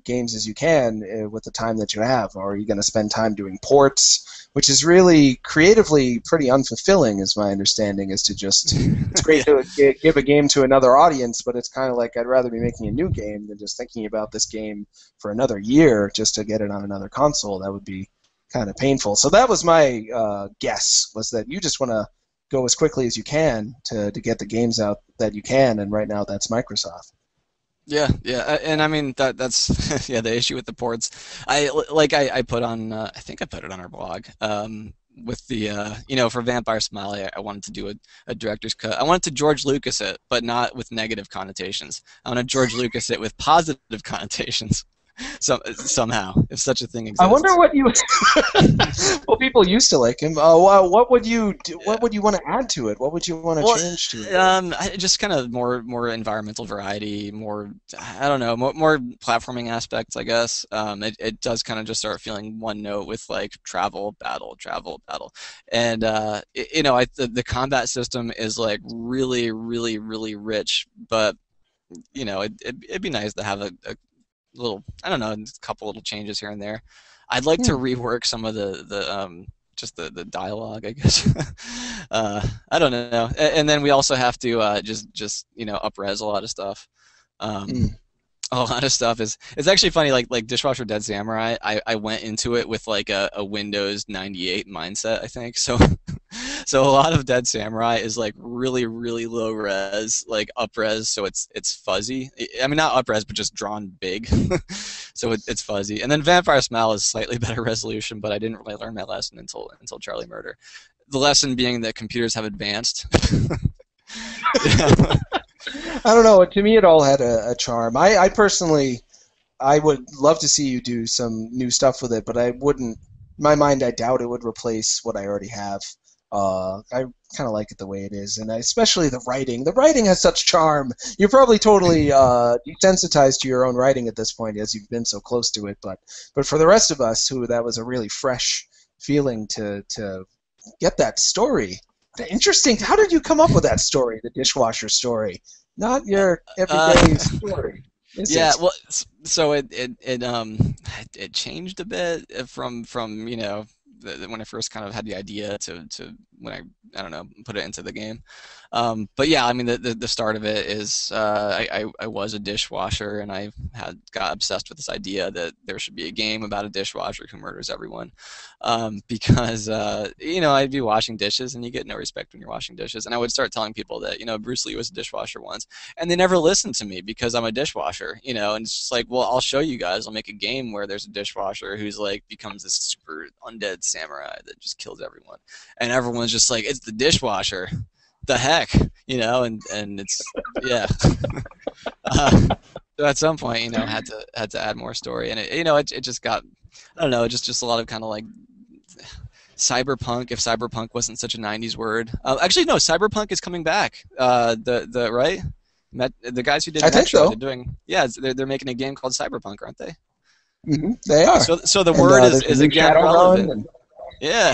games as you can with the time that you have? Or are you going to spend time doing ports, which is really creatively pretty unfulfilling, is my understanding, is to just, it's great to give a game to another audience, but it's kind of like I'd rather be making a new game than just thinking about this game for another year just to get it on another console. That would be kind of painful. So that was my guess, was that you just want to go as quickly as you can to get the games out that you can, and right now that's Microsoft. Yeah, and I mean that's yeah, the issue with the ports. I put on I think I put it on our blog with the you know, for Vampire Smiley I wanted to do a director's cut. I wanted to George Lucas it, but not with negative connotations. I want to George Lucas it with positive connotations. Somehow, if such a thing exists. I wonder what you well, people used to like him. What would you what would you want to add to it? What would you want to change to it? Just kind of more environmental variety, more, I don't know, more platforming aspects, I guess. It does kind of just start feeling one note with like travel, battle, and you know, the combat system is like really rich, but you know, it'd be nice to have a little, I don't know, a couple little changes here and there. I'd like to rework some of the just the dialogue, I guess. I don't know. And then we also have to just you know, up-res a lot of stuff. A lot of stuff is, it's actually funny, like Dishwasher Dead Samurai, I went into it with like a Windows 98 mindset, I think. So so a lot of Dead Samurai is like really low res, like up res, so it's fuzzy. I mean, not up res, but just drawn big. So it's fuzzy. And then Vampire Smile is slightly better resolution, but I didn't really learn my lesson until Charlie Murder. The lesson being that computers have advanced. I don't know. To me, it all had a charm. I personally, I would love to see you do some new stuff with it, but I wouldn't. In my mind, I doubt it would replace what I already have. I kind of like it the way it is, and especially the writing. The writing has such charm. You're probably totally desensitized to your own writing at this point, as you've been so close to it. But for the rest of us, who that was a really fresh feeling to get that story. Interesting. How did you come up with that story, the Dishwasher story? Not your everyday story. Yeah, well, so it changed a bit from you know, when I first kind of had the idea to when I don't know, put it into the game. But yeah, I mean, the start of it is I was a dishwasher, and I got obsessed with this idea that there should be a game about a dishwasher who murders everyone, because you know, I'd be washing dishes, and you get no respect when you're washing dishes, and I would start telling people that, you know, Bruce Lee was a dishwasher once, and they never listened to me because I'm a dishwasher, you know, and it's just like, well, I'll show you guys. I'll make a game where there's a dishwasher who's like becomes this super undead samurai that just kills everyone, and everyone's just like, it's the dishwasher. the heck, you know, and it's yeah. So at some point, you know, had to add more story, and it just got, I don't know, just a lot of kind of like cyberpunk. If cyberpunk wasn't such a '90s word, actually no, cyberpunk is coming back. The right, the guys who did I think Metro, so. they're doing, yeah, they're making a game called Cyberpunk, aren't they? Mm-hmm. They are. So the word is again relevant. Yeah.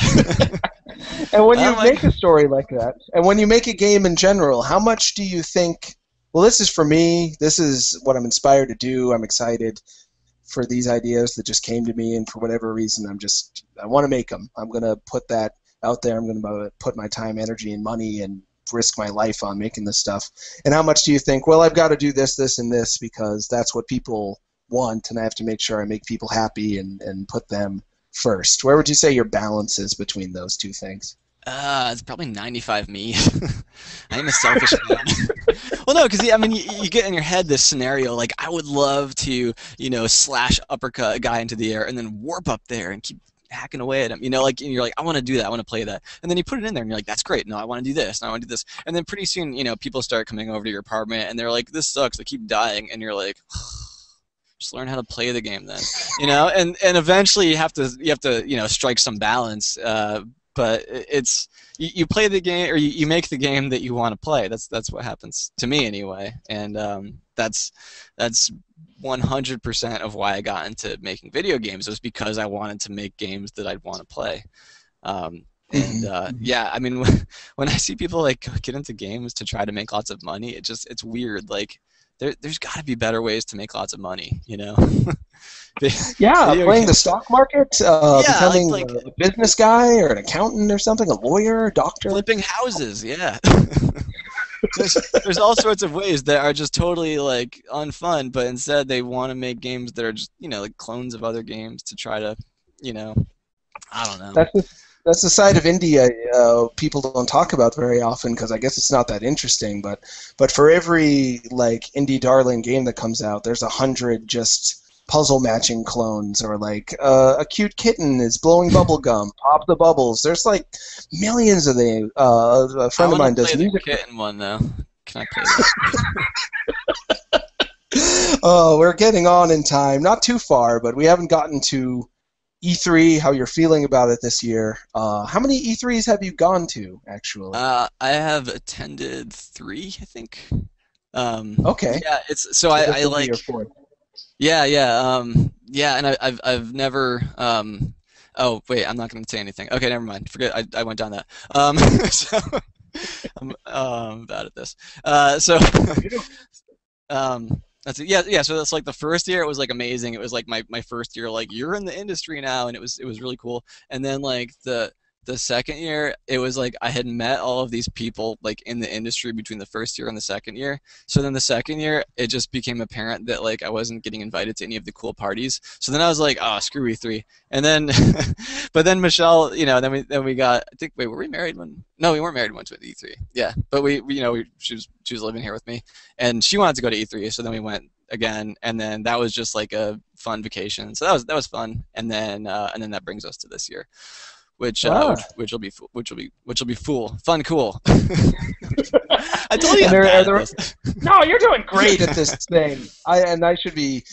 And when you I'm like, make a story like that, and when you make a game in general, how much do you think, well, this is for me, this is what I'm inspired to do, I'm excited for these ideas that just came to me, and for whatever reason, I want to make them. I'm going to put that out there. I'm going to put my time, energy, and money and risk my life on making this stuff. And how much do you think, well, I've got to do this, this, and this because that's what people want, and I have to make sure I make people happy and put them first? Where would you say your balance is between those two things? It's probably 95 me. I'm a selfish man. Well, no, because I mean, you get in your head this scenario like, I would love to, you know, slash uppercut a guy into the air and then warp up there and keep hacking away at him. You know, like, and you're like, I want to do that. I want to play that. And then you put it in there and you're like, that's great. No, I want to do this. No, I want to do this. And then pretty soon, you know, people start coming over to your apartment and they're like, this sucks. I keep dying. And you're like, just learn how to play the game then. You know, and eventually you have to you know, strike some balance. But it's, you play the game, or you make the game that you want to play. That's what happens to me anyway, and that's 100% of why I got into making video games. It was because I wanted to make games that I'd want to play. Yeah, I mean, when I see people like get into games to try to make lots of money, it's weird. Like, there's got to be better ways to make lots of money, you know? Yeah, playing the stock market, becoming like a business guy or an accountant or something, a lawyer, a doctor. Flipping houses, yeah. There's all sorts of ways that are just totally like unfun, but instead they want to make games that are just, you know, like clones of other games to try to, you know, I don't know. That's the side of indie people don't talk about very often because I guess it's not that interesting. But for every like indie darling game that comes out, there's 100 just puzzle matching clones, or like a cute kitten is blowing bubble gum, pop the bubbles. There's like millions of them. A friend of mine does music. I want to play the kitten one though. Can I play that? Oh, we're getting on in time. Not too far, but we haven't gotten to E3, how you're feeling about it this year. How many E3s have you gone to, actually? I have attended 3, I think. Okay. Yeah, it's so I like. Yeah, and I've never. Oh wait, I'm not going to say anything. Okay, never mind. Forget. I went down that. So I'm bad at this. That's it. Yeah. So that's like the first year. It was like amazing. It was like my first year. Like, you're in the industry now, and it was really cool. And then like the second year, it was like I had met all of these people like in the industry between the first year and the second year. So then the second year, it just became apparent that like I wasn't getting invited to any of the cool parties. So then I was like, oh, screw E3. And then, but then Michelle, you know, then we got. I think, wait, were we married when? No, we weren't married when we went to E3. Yeah, but she was living here with me, and she wanted to go to E3. So then we went again, and then that was just like a fun vacation. So that was fun. And then that brings us to this year. Which will be fun, cool. I told you. No, you're doing great at this thing. I should be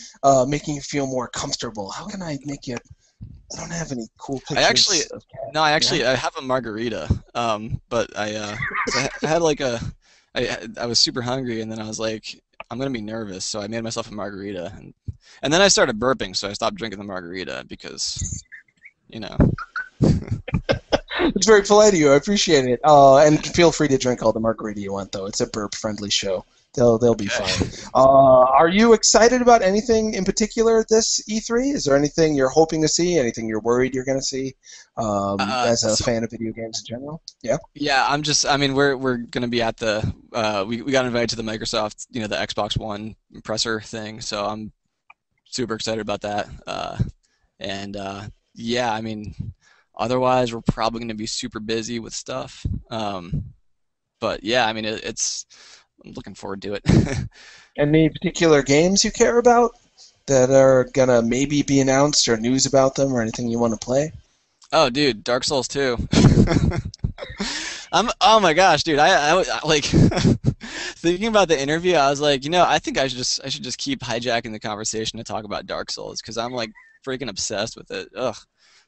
making you feel more comfortable. How can I make you? I don't have any cool pictures. I have a margarita. But I had like I was super hungry, and then I was like, I'm gonna be nervous, so I made myself a margarita, and then I started burping, so I stopped drinking the margarita because, you know. It's very polite of you. I appreciate it. And feel free to drink all the margarita you want, though. It's a burp-friendly show. They'll be fine. Are you excited about anything in particular at this E3? Is there anything you're hoping to see? Anything you're worried you're going to see as a fan of video games in general? Yeah. Yeah, I mean, we're going to be at the. We got invited to the Microsoft, you know, the Xbox One presser thing. So I'm super excited about that. Yeah, I mean. Otherwise, we're probably going to be super busy with stuff. But yeah, I mean, I'm looking forward to it. Any particular games you care about that are going to maybe be announced, or news about them, or anything you want to play? Oh, dude, Dark Souls 2. Oh my gosh, dude! I like thinking about the interview. I was like, I think I should just keep hijacking the conversation to talk about Dark Souls because I'm like freaking obsessed with it. Ugh,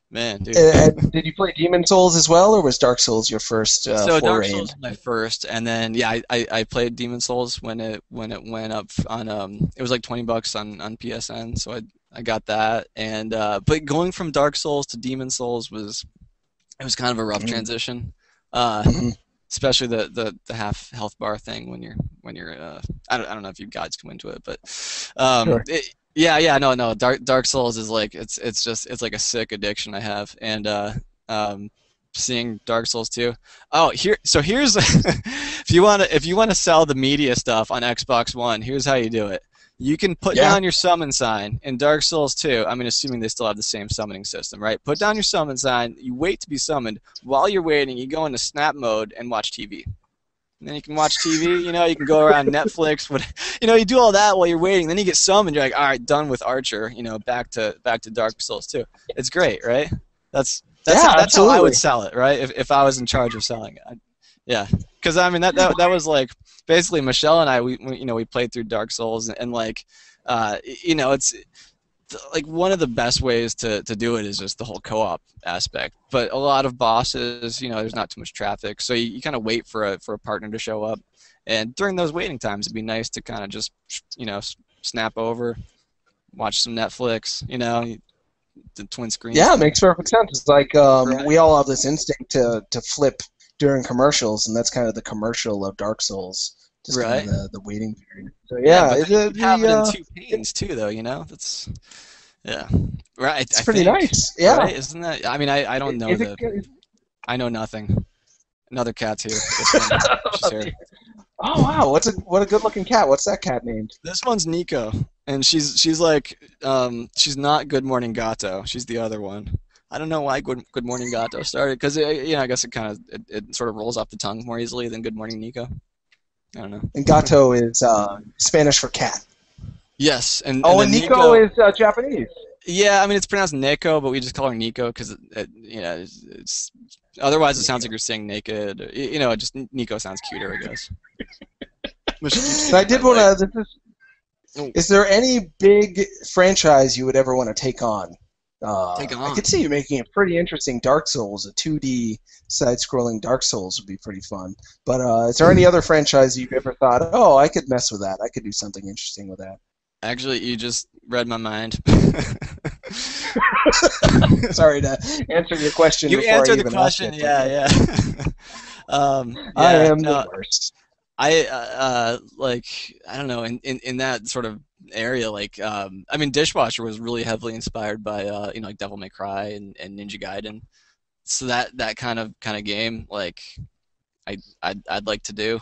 man, dude. And did you play Demon Souls as well, or was Dark Souls your first So Dark foray? Souls was my first, and then yeah, I played Demon Souls when it went up on it was like $20 on PSN, so I got that, and but going from Dark Souls to Demon Souls was kind of a rough transition. Mm-hmm. Especially the half health bar thing when you're I don't know if you guys go into it, but Sure. No, Dark Souls is like it's like a sick addiction I have, and seeing Dark Souls 2. Oh, here's if you want to sell the media stuff on Xbox One, here's how you do it. You can put down your summon sign in Dark Souls 2. I mean, assuming they still have the same summoning system, right? Put down your summon sign. You wait to be summoned. While you're waiting, you go into snap mode and watch TV. And then you can watch TV. You can go around Netflix. You do all that while you're waiting. Then you get summoned. You're like, all right, done with Archer. Back to Dark Souls 2. It's great, right? That's how I would sell it, right? If I was in charge of selling it. Yeah, because I mean that was like basically Michelle and I we played through Dark Souls and like it's like one of the best ways to do it is just the whole co-op aspect. But a lot of bosses, there's not too much traffic, so you kind of wait for a partner to show up, and during those waiting times, it'd be nice to kind of just snap over, watch some Netflix, the twin screen. Yeah, it makes perfect sense. It's like we all have this instinct to flip during commercials, and that's kind of the commercial of Dark Souls. Just kind of the waiting period. So yeah, but you have it in two panes too, though. That's right. It's pretty nice. Yeah, right? Isn't that? I mean, I don't know I know nothing. Another cat's here. She's here. Oh wow, what a good looking cat. What's that cat named? This one's Nico, and she's like she's not Good Morning Gato. She's the other one. I don't know why Good Morning Gato started, because I guess it sort of rolls off the tongue more easily than Good Morning Nico. I don't know. And Gato is Spanish for cat. Yes, and Nico is Japanese. Yeah, I mean it's pronounced Neko, but we just call her Nico because it's otherwise it sounds like you're saying naked. Just Nico sounds cuter, I guess. So I did want to. Is there any big franchise you would ever want to take on? I could see you making a pretty interesting Dark Souls. A 2D side-scrolling Dark Souls would be pretty fun. But is there any other franchise you've ever thought, oh, I could mess with that. I could do something interesting with that? Actually, you just read my mind. Sorry to answer your question. You answered the question. Yeah. I am the worst. I don't know, in that sort of area, I mean Dishwasher was really heavily inspired by like Devil May Cry and Ninja Gaiden, so that kind of game I'd like to do.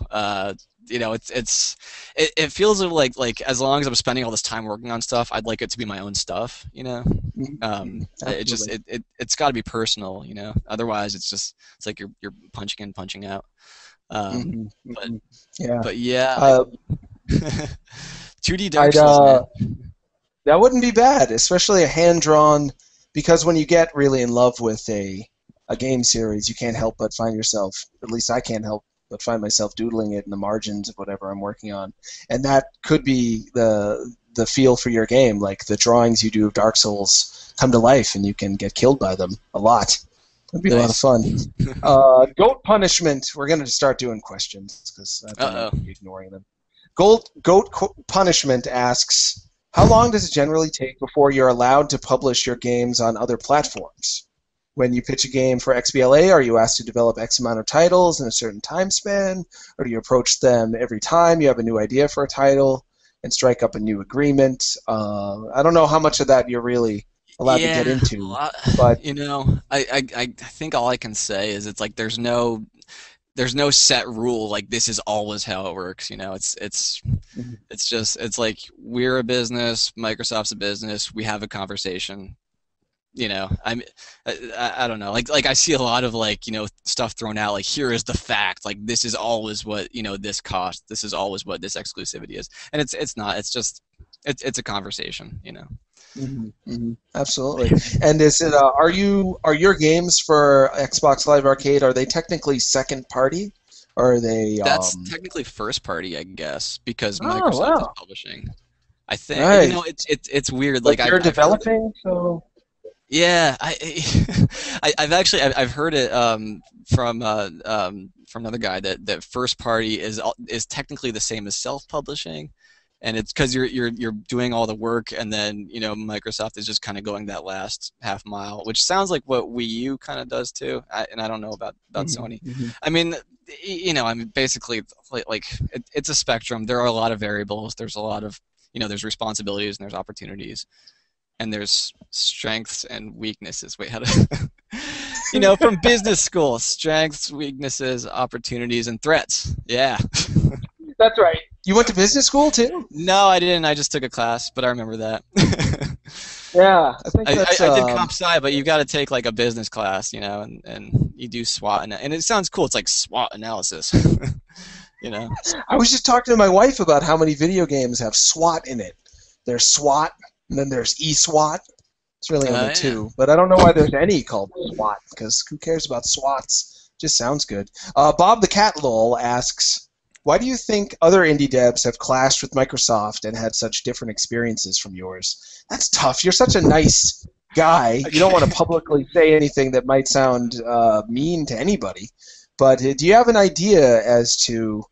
It feels like as long as I'm spending all this time working on stuff, I'd like it to be my own stuff. It's got to be personal. Otherwise it's like you're punching in, punching out. But yeah, 2D Dark Souls. That wouldn't be bad, especially a hand-drawn, because when you get really in love with a game series, you can't help but find yourself, at least I can't help but find myself doodling it in the margins of whatever I'm working on. And that could be the feel for your game, like the drawings you do of Dark Souls come to life and you can get killed by them a lot. It'd be a lot of fun. Goat punishment. We're going to start doing questions because I'm ignoring them. Goat punishment asks, how long does it generally take before you're allowed to publish your games on other platforms? When you pitch a game for XBLA, are you asked to develop X amount of titles in a certain time span? Or do you approach them every time you have a new idea for a title and strike up a new agreement? I don't know how much of that you're really allowed to get into, but I think all I can say is it's like there's no set rule, like this is always how it works. It's like we're a business, Microsoft's a business, we have a conversation. I don't know, like I see a lot of stuff thrown out, like here is the fact, like this is always what this cost, this is always what this exclusivity is, and it's not, it's just it's a conversation. Absolutely. And is it are your games for Xbox Live Arcade, are they technically second party, or are they That's technically first party, I guess, because Oh, Microsoft is wow. publishing. I think Right. it's weird. But Like you're I've heard. developing, so Yeah, I've heard it from another guy that first party is technically the same as self-publishing, and it's because you're doing all the work, and then Microsoft is just kind of going that last half mile, which sounds like what Wii U kind of does too. And I don't know about Sony. I mean, basically it's a spectrum. There are a lot of variables. There's a lot of there's responsibilities and there's opportunities. And there's strengths and weaknesses. Wait, how to from business school, strengths, weaknesses, opportunities, and threats. Yeah. That's right. You went to business school too? No, I didn't. I just took a class, but I remember that. Yeah, I think I that's. did comp sci, but you've got to take like a business class, and you do SWOT, and it sounds cool. It's like SWOT analysis. I was just talking to my wife about how many video games have SWAT in it. There's SWAT, and then there's eSWAT. It's really only two, but I don't know why there's any called SWAT, because who cares about SWATs? Just sounds good. Bob the Cat Lol asks, why do you think other indie devs have clashed with Microsoft and had such different experiences from yours? That's tough. You're such a nice guy. You don't want to publicly say anything that might sound mean to anybody, but do you have an idea as to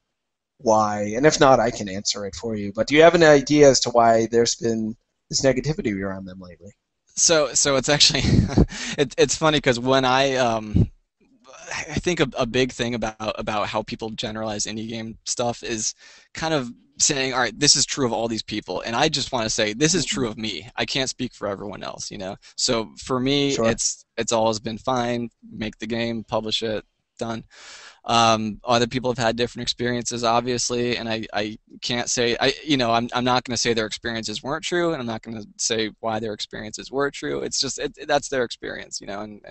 why? And if not, I can answer it for you. But do you have an idea as to why there's been this negativity around them lately? So it's actually it's funny because when I think a big thing about how people generalize indie game stuff is kind of saying, all right, this is true of all these people, and I just want to say this is true of me. I can't speak for everyone else, So for me, Sure. it's always been fine. Make the game, publish it, done. Other people have had different experiences, obviously, and I can't say I'm not going to say their experiences weren't true, and I'm not going to say why their experiences were true. It's just that's their experience, and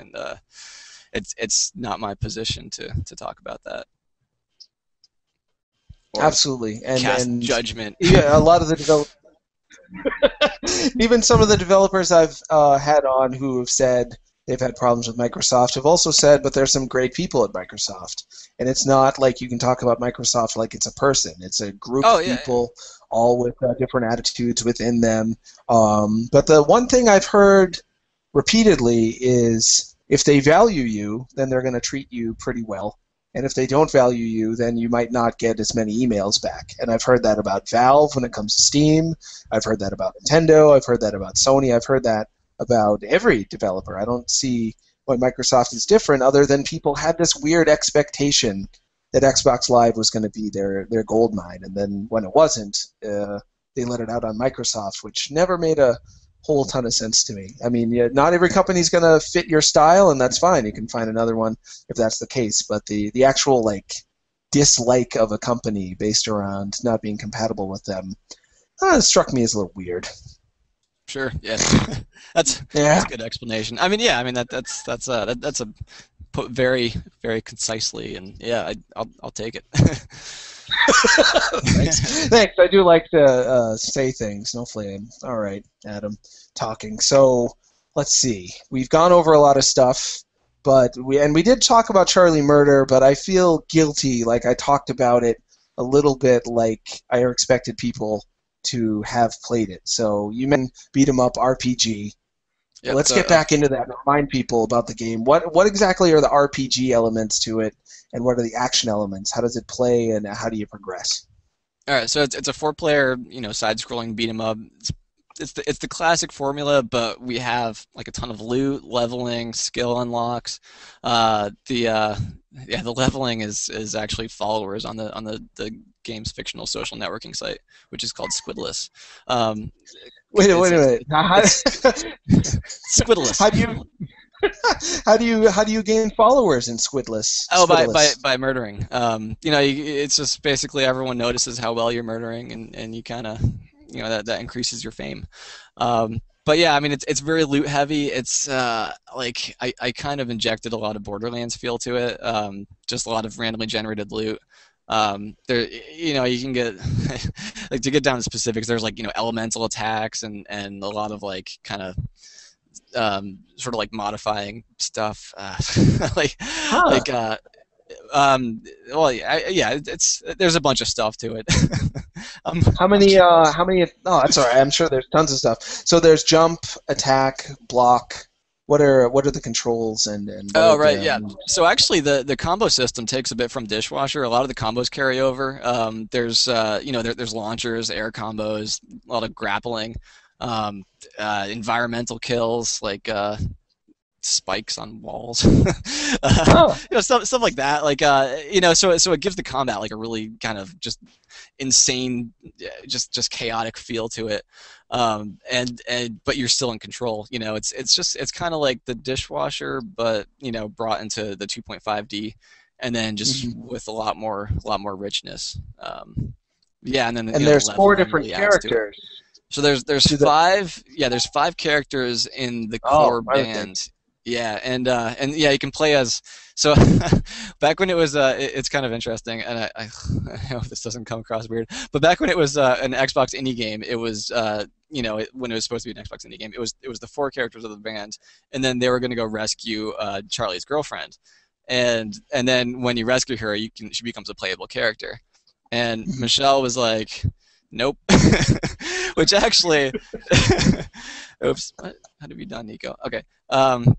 it's not my position to talk about that. Or Absolutely, and judgment. Yeah, a lot of the even some of the developers I've had on who have said they've had problems with Microsoft have also said, but there's some great people at Microsoft, and it's not like you can talk about Microsoft like it's a person. It's a group of people, all with different attitudes within them. But the one thing I've heard repeatedly is if they value you, then they're going to treat you pretty well. And if they don't value you, then you might not get as many emails back. And I've heard that about Valve when it comes to Steam. I've heard that about Nintendo. I've heard that about Sony. I've heard that about every developer. I don't see why Microsoft is different other than people had this weird expectation that Xbox Live was going to be their gold mine. And then when it wasn't, they let it out on Microsoft, which never made a whole ton of sense to me. I mean, not every company's going to fit your style, and that's fine. You can find another one if that's the case. But the actual dislike of a company based around not being compatible with them struck me as a little weird. Sure. Yeah. That's a good explanation. I mean, that's put very, very concisely, and yeah, I'll take it. Thanks. I do like to say things. No flame. All right, Adam, talking. So let's see. We've gone over a lot of stuff, but we did talk about Charlie Murder, but I feel guilty. Like I talked about it a little bit, like I expected people to have played it. So you mentioned beat 'em up RPG. Yep, let's get back into that and remind people about the game. What exactly are the RPG elements to it, and what are the action elements? How does it play, and how do you progress? All right, so it's a 4-player, side-scrolling beat 'em up. It's the classic formula, but we have like a ton of loot, leveling, skill unlocks. The leveling is actually followers on the game's fictional social networking site, which is called Squidless. Wait a minute. Squidless. How do you gain followers in Squidless? Oh, by murdering. It's just basically everyone notices how well you're murdering, and you kind of, that increases your fame. But yeah, I mean, it's very loot heavy. It's I kind of injected a lot of Borderlands feel to it. Just a lot of randomly generated loot. There, you can get like to get down to specifics. There's like elemental attacks and a lot of like kind of sort of like modifying stuff, like like well, yeah, there's a bunch of stuff to it. How many? Oh, that's all right. I'm sure there's tons of stuff. So there's jump, attack, block. What are the controls and oh right, yeah. So actually the combo system takes a bit from Dishwasher. A lot of the combos carry over. There's there's launchers, air combos, a lot of grappling, environmental kills like spikes on walls, stuff like that. Like so it gives the combat like a really kind of just insane, just chaotic feel to it. But you're still in control. It's kind of like the Dishwasher, but brought into the 2.5D, and then just with a lot more richness. Yeah, and then there's 4 different characters. So there's 5. Yeah, there's 5 characters in the core band. Yeah, and yeah, you can play as. So back when it was, it's kind of interesting, and I hope this doesn't come across weird, but back when it was an Xbox indie game, it was when it was supposed to be an Xbox indie game, it was the 4 characters of the band, and then they were going to go rescue Charlie's girlfriend, and then when you rescue her, she becomes a playable character, and Michelle was like, nope, which actually. Oops, what have you done, Nico? Okay,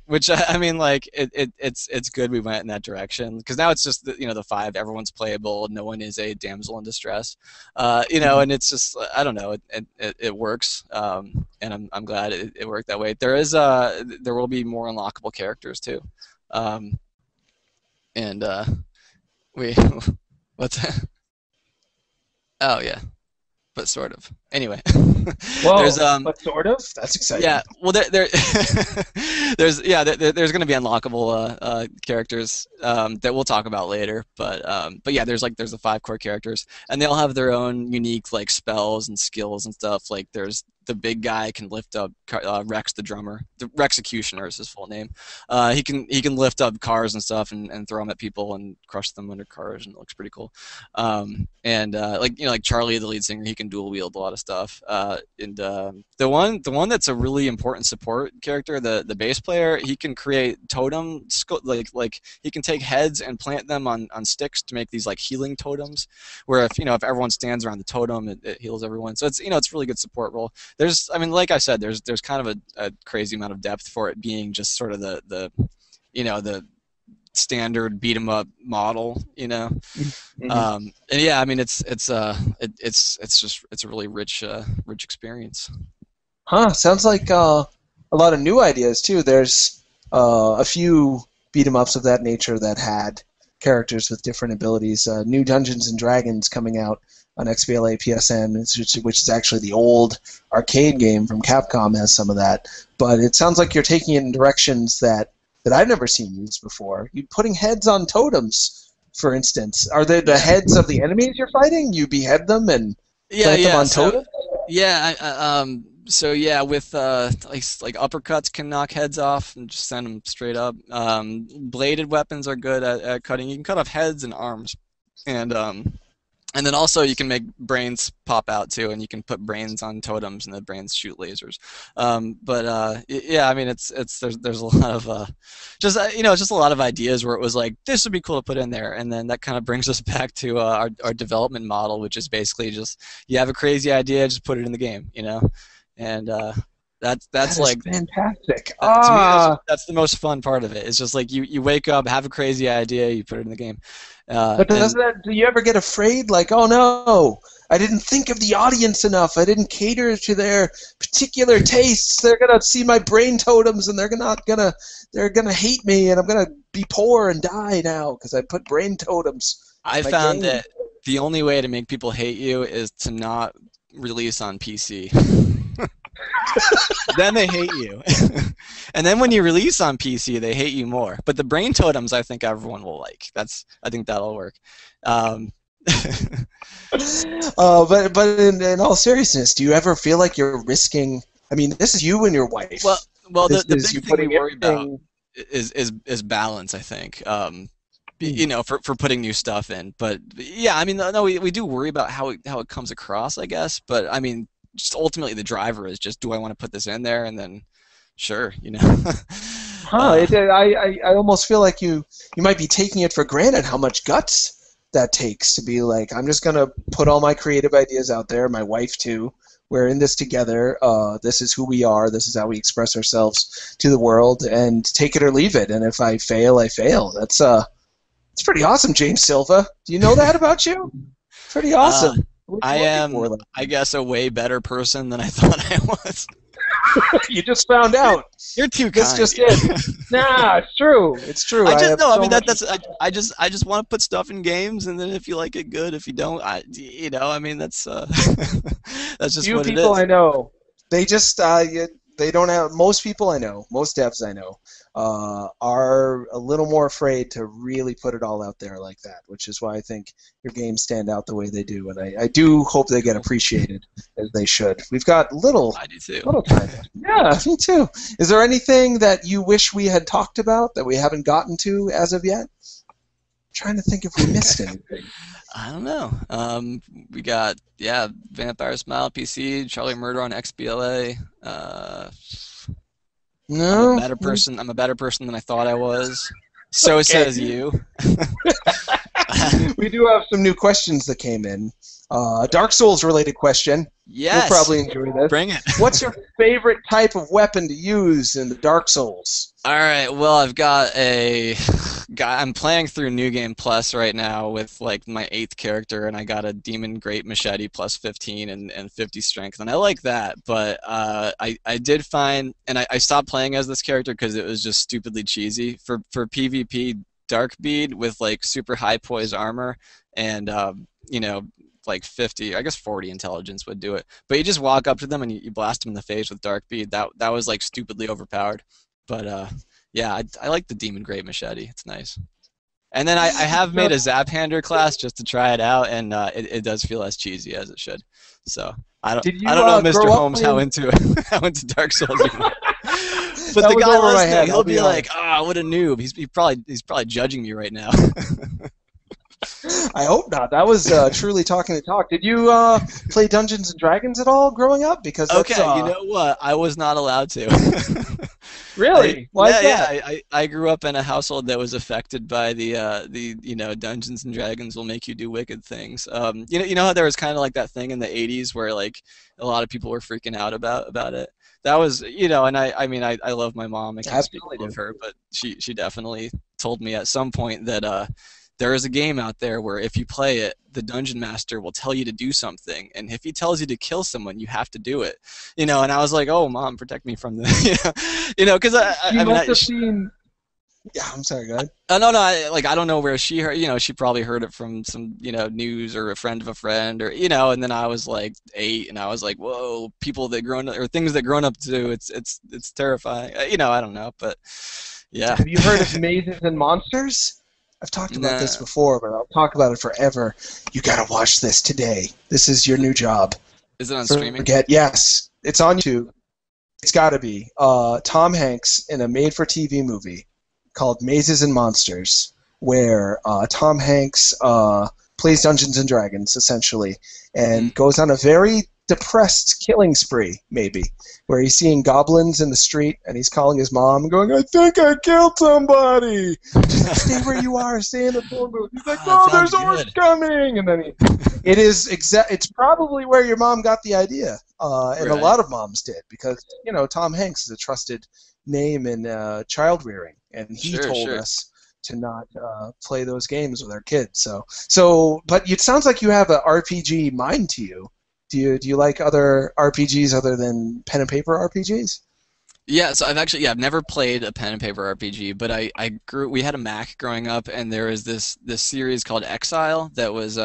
which I mean, like it's good we went in that direction, because now it's just the 5, everyone's playable, no one is a damsel in distress, and it's just I don't know, it works, and I'm glad it worked that way. There will be more unlockable characters too, and what's that? Oh yeah. But sort of. Anyway, Whoa, but sort of. That's exciting. Yeah. Well, there's going to be unlockable characters that we'll talk about later. But yeah, there's the 5 core characters, and they all have their own unique like spells and skills and stuff. Like there's the big guy can lift up Rex the drummer. The Rexecutioner is his full name. He can lift up cars and stuff and throw them at people and crush them under cars, and it looks pretty cool. Like Charlie, the lead singer, he can dual wield a lot of stuff. And the one that's a really important support character, the bass player, he can create totem like he can take heads and plant them on sticks to make these like healing totems, where if everyone stands around the totem, it heals everyone. So it's really good support role. Like I said, there's kind of a crazy amount of depth for it being just sort of the standard beat 'em up model, Mm-hmm. And yeah, I mean it's a really rich experience. Sounds like a lot of new ideas too. There's a few beat 'em ups of that nature that had characters with different abilities. New Dungeons and Dragons coming out on XBLA PSN, which is actually the old arcade game from Capcom, has some of that. But it sounds like you're taking it in directions that I've never seen used before. You putting heads on totems, for instance. Are they the heads of the enemies you're fighting? You behead them and plant them on totems? Yeah, so yeah, with like uppercuts can knock heads off and just send them straight up. Bladed weapons are good at cutting. You can cut off heads and arms, and then also you can make brains pop out too, and you can put brains on totems, and the brains shoot lasers. Yeah, I mean there's a lot of just a lot of ideas where it was like, this would be cool to put in there, and then that kind of brings us back to our development model, which is basically just you have a crazy idea, just put it in the game, and that's like fantastic. To me, that's the most fun part of it. It's just like you wake up, have a crazy idea, you put it in the game. But do you ever get afraid, like, oh no, I didn't think of the audience enough, I didn't cater to their particular tastes, they're gonna see my brain totems and they're gonna hate me, and I'm gonna be poor and die now because I put brain totems. I found that the only way to make people hate you is to not release on PC. Then they hate you. And then when you release on PC, they hate you more. But the brain totems, I think everyone will like. I think that'll work. But in all seriousness, do you ever feel like you're risking? I mean, this is you and your wife. Well, the big thing we worry about is balance, I think. you know, for putting new stuff in. But yeah, I mean, no, we do worry about how it comes across, I guess. But I mean, just ultimately the driver is just, do I want to put this in there, and then sure, you know. I almost feel like you might be taking it for granted how much guts that takes to be like, I'm just gonna put all my creative ideas out there. My wife too. We're in this together. This is who we are. This is how we express ourselves to the world, and take it or leave it. And if I fail, I fail. That's it's pretty awesome, James Silva. Do you know that about you? Pretty awesome. I am, I guess, a way better person than I thought I was. You just found out. You're too kind. That's just it. Nah, it's true. It's true. I just no. I mean that's. I just want to put stuff in games, and then if you like it, good. If you don't, you know. I mean that's that's just few what it is. people I know, they just they don't have. Most people I know, most devs I know, are a little more afraid to really put it all out there like that, which is why I think your games stand out the way they do, and I do hope they get appreciated as they should. We've got little time. Yeah, me too. Is there anything that you wish we had talked about that we haven't gotten to as of yet? I'm trying to think if we missed anything. I don't know. We got Vampire Smile PC, Charlie Murder on XBLA. No. I'm a better person than I thought I was. So says you. We do have some new questions that came in. Dark Souls related question. Yes. You'll probably enjoy this. Bring it. What's your favorite type of weapon to use in the Dark Souls? All right. Well, I've got I'm playing through New Game Plus right now with like my 8th character, and I got a Demon Great Machete plus 15 and 50 strength, and I like that. But I did find, and I stopped playing as this character because it was just stupidly cheesy for PvP. Dark Bead with like super high poise armor and you know, like 50, I guess 40 intelligence would do it. But you just walk up to them and you blast them in the face with Dark Bead. That was like stupidly overpowered. But yeah, I like the Demon Great Machete. It's nice. And then I have made a Zap Hander class just to try it out, and it does feel as cheesy as it should. So I don't know, Mr. Holmes, how into Dark Souls you are. But the guy listening, he'll be like, "Ah, what a noob." He's probably judging me right now. I hope not. That was truly talking the talk. Did you play Dungeons and Dragons at all growing up? Because okay, you know what? I was not allowed to. Really? Why is that? Yeah. I grew up in a household that was affected by the you know, Dungeons and Dragons will make you do wicked things. You know how there was kind of like that thing in the 80s where like a lot of people were freaking out about it. That was, you know, and I mean I love my mom. I can't speak of her, but she definitely told me at some point that there is a game out there where if you play it, the dungeon master will tell you to do something, and if he tells you to kill someone, you have to do it. You know, and I was like, "Oh, Mom, protect me from this." You know, because I must have seen. Yeah, I'm sorry, go ahead. No, I don't know where she heard. You know, she probably heard it from some, you know, news or a friend of a friend, or you know. And then I was like 8, and I was like, "Whoa, people that things that grown up do. It's terrifying." You know, I don't know, but yeah. Have you heard of Mazes and Monsters? I've talked about this before, but I'll talk about it forever. You gotta watch this today. This is your new job. Is it on streaming? Yes, it's on YouTube. It's gotta be. Tom Hanks in a made-for-TV movie called Mazes and Monsters, where Tom Hanks plays Dungeons and Dragons, essentially, and goes on a very depressed killing spree, maybe, where he's seeing goblins in the street, and he's calling his mom and going, "I think I killed somebody." She's like, "Stay where you are. Stay in the phone booth." He's like, "Oh, there's orcs coming!" And then it's probably where your mom got the idea, and a lot of moms did, because you know Tom Hanks is a trusted name in child rearing, and he told us to not play those games with our kids. But it sounds like you have an RPG mind to you. Do you like other RPGs other than pen and paper RPGs? Yeah, so I've never played a pen and paper RPG, but we had a Mac growing up, and there was this series called Exile that was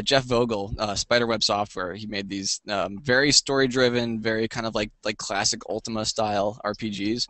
Jeff Vogel, Spiderweb Software. He made these very story-driven, very kind of like classic Ultima style RPGs.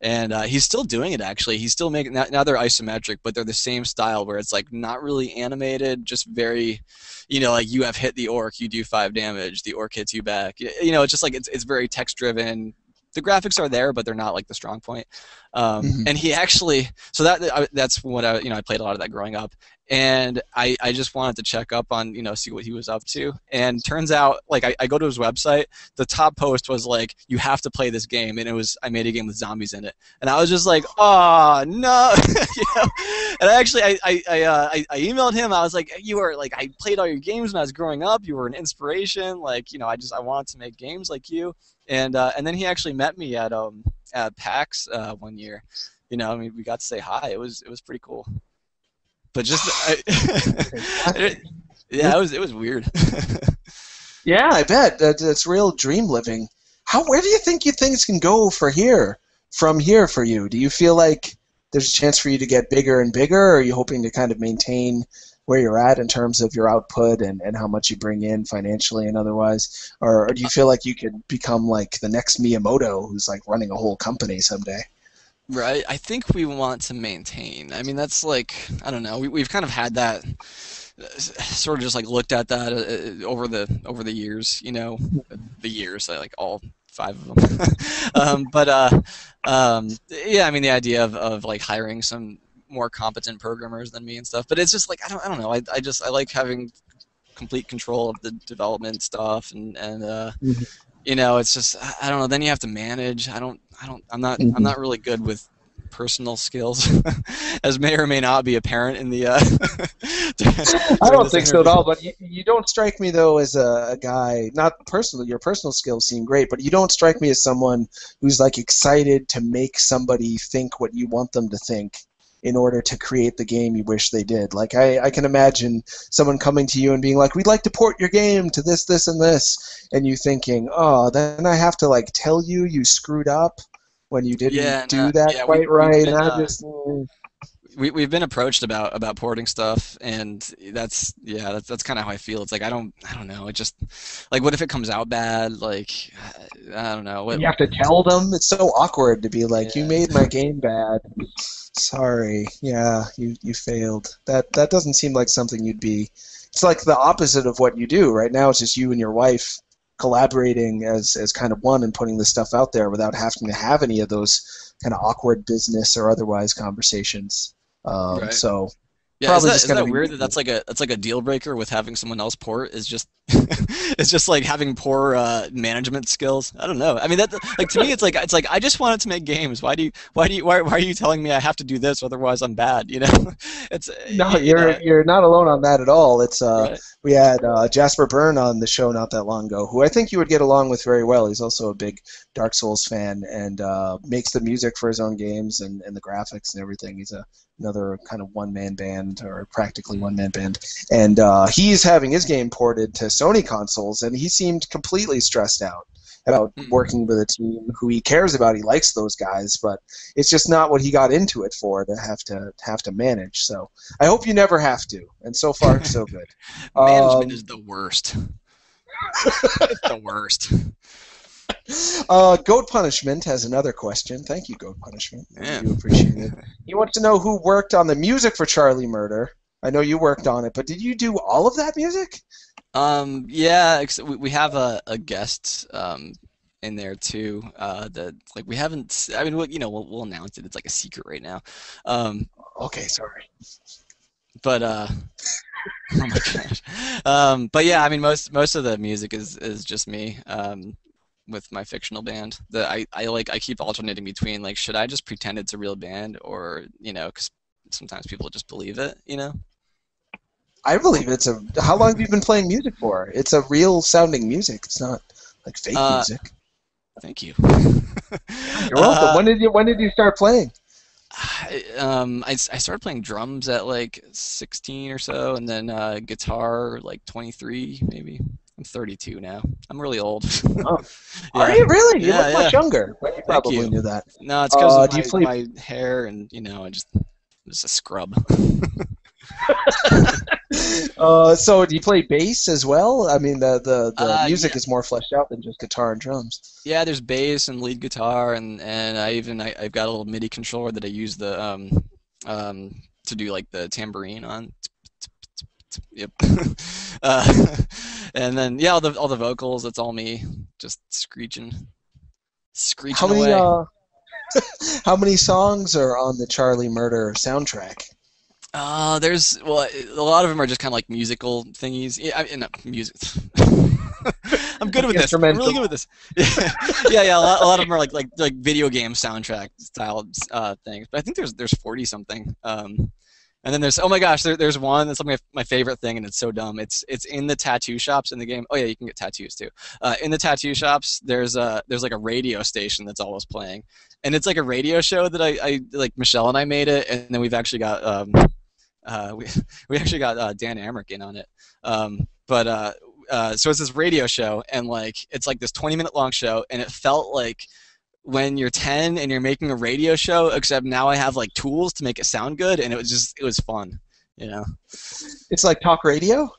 And he's still doing it, actually. He's still making, now they're isometric, but they're the same style where it's like not really animated, just very, you know, like you have hit the orc, you do 5 damage, the orc hits you back. You know, it's just like it's very text driven, the graphics are there, but they're not like the strong point. Mhm. And he actually, so that's what I played a lot of that growing up, and I just wanted to check up on, see what he was up to. And turns out, like, I go to his website, the top post was like, you have to play this game, and I made a game with zombies in it, and I was just like, oh no. And I emailed him. I was like, I played all your games when I was growing up. You were an inspiration. Like, I wanted to make games like you. And then he actually met me at PAX one year. We got to say hi. It was pretty cool. But just yeah, it was weird. Yeah, I bet that's real dream living. Where do you think things can go from here for you? Do you feel like there's a chance for you to get bigger and bigger, or are you hoping to kind of maintain where you're at in terms of your output and how much you bring in financially and otherwise? Or do you feel like you could become like the next Miyamoto who's like running a whole company someday? Right. I think we want to maintain. I mean, that's like, I don't know. We've kind of had that, sort of just like looked at that over the years, the years, like all 5 of them. Yeah, I mean, the idea of like hiring some more competent programmers than me and stuff, but it's just like, I don't know. I like having complete control of the development stuff, and it's just, I don't know. Then you have to manage. I'm not really good with personal skills, as may or may not be apparent in the. I don't think so at all. But you don't strike me though as a guy. Not personally. Your personal skills seem great, but you don't strike me as someone who's like excited to make somebody think what you want them to think in order to create the game you wish they did. Like, I can imagine someone coming to you and being like, we'd like to port your game to this, this, and this, and you thinking, oh, then I have to like tell you screwed up when you didn't do that quite right. We've been approached about porting stuff, and that's kind of how I feel. It's like I don't know. It just, like, what if it comes out bad? Like, I don't know. You have to tell them. It's so awkward to be like, you made my game bad. Sorry. Yeah, you failed. That doesn't seem like something you'd be. It's like the opposite of what you do right now. It's just you and your wife collaborating as kind of one and putting this stuff out there without having to have any of those kind of awkward business or otherwise conversations. Right. So yeah, is that weird that's like a deal breaker with having someone else port? Is just it's just like having poor management skills. I don't know. I mean, that, like, to me, it's like I just wanted to make games. Why are you telling me I have to do this, otherwise I'm bad? It's no, you're not alone on that at all. It's right. We had Jasper Byrne on the show not that long ago, who I think you would get along with very well. He's also a big Dark Souls fan and makes the music for his own games and the graphics and everything. He's another kind of one-man band, or practically one-man band. And he's having his game ported to Sony consoles, and he seemed completely stressed out about working with a team who he cares about. He likes those guys, but it's just not what he got into it for, to have to manage. So I hope you never have to. And so far, so good. Management is the worst. It's the worst. Goat Punishment has another question. Thank you, Goat Punishment. Yeah. I do appreciate it. He wants to know who worked on the music for Charlie Murder. I know you worked on it, but did you do all of that music? Yeah, we have a guest in there too. That, like, we haven't. I mean, we'll announce it. It's like a secret right now. Okay, sorry. But oh my gosh. But yeah, I mean, most of the music is just me. With my fictional band, that I keep alternating between, like, should I just pretend it's a real band, or because sometimes people just believe it. I believe it's a. How long have you been playing music for? It's a real sounding music. It's not like fake music. Thank you. You're welcome. When did you start playing? I started playing drums at like 16 or so, and then guitar like 23 maybe. I'm 32 now. I'm really old. Oh. Yeah. Are you really? You look Yeah. much younger. But you probably you. knew that. No, it's because do you of play- my hair, and I'm just a scrub. So do you play bass as well? I mean, the music yeah. is more fleshed out than just guitar and drums. Yeah, there's bass and lead guitar, and I've got a little MIDI controller that I use to do like the tambourine on. Yep. And then all the vocals, it's all me, just screeching. screeching How many away. how many songs are on the Charlie Murder soundtrack? Well, a lot of them are just kind of like musical thingies. Yeah, not music. I'm good with this. I'm really good with this. Yeah. A lot of them are like video game soundtrack style things. But I think there's 40 something. And then there's, oh my gosh, there's one that's like my favorite thing, and it's so dumb. It's in the tattoo shops in the game. Oh yeah, you can get tattoos too. In the tattoo shops, there's like a radio station that's always playing, and it's like a radio show that I like. Michelle and I made it, and then we've actually got we actually got Dan Amrick in on it. So it's this radio show, and like it's like this 20-minute long show, and it felt like when you're 10 and you're making a radio show, except now I have like tools to make it sound good, and it was fun, you know. It's like talk radio?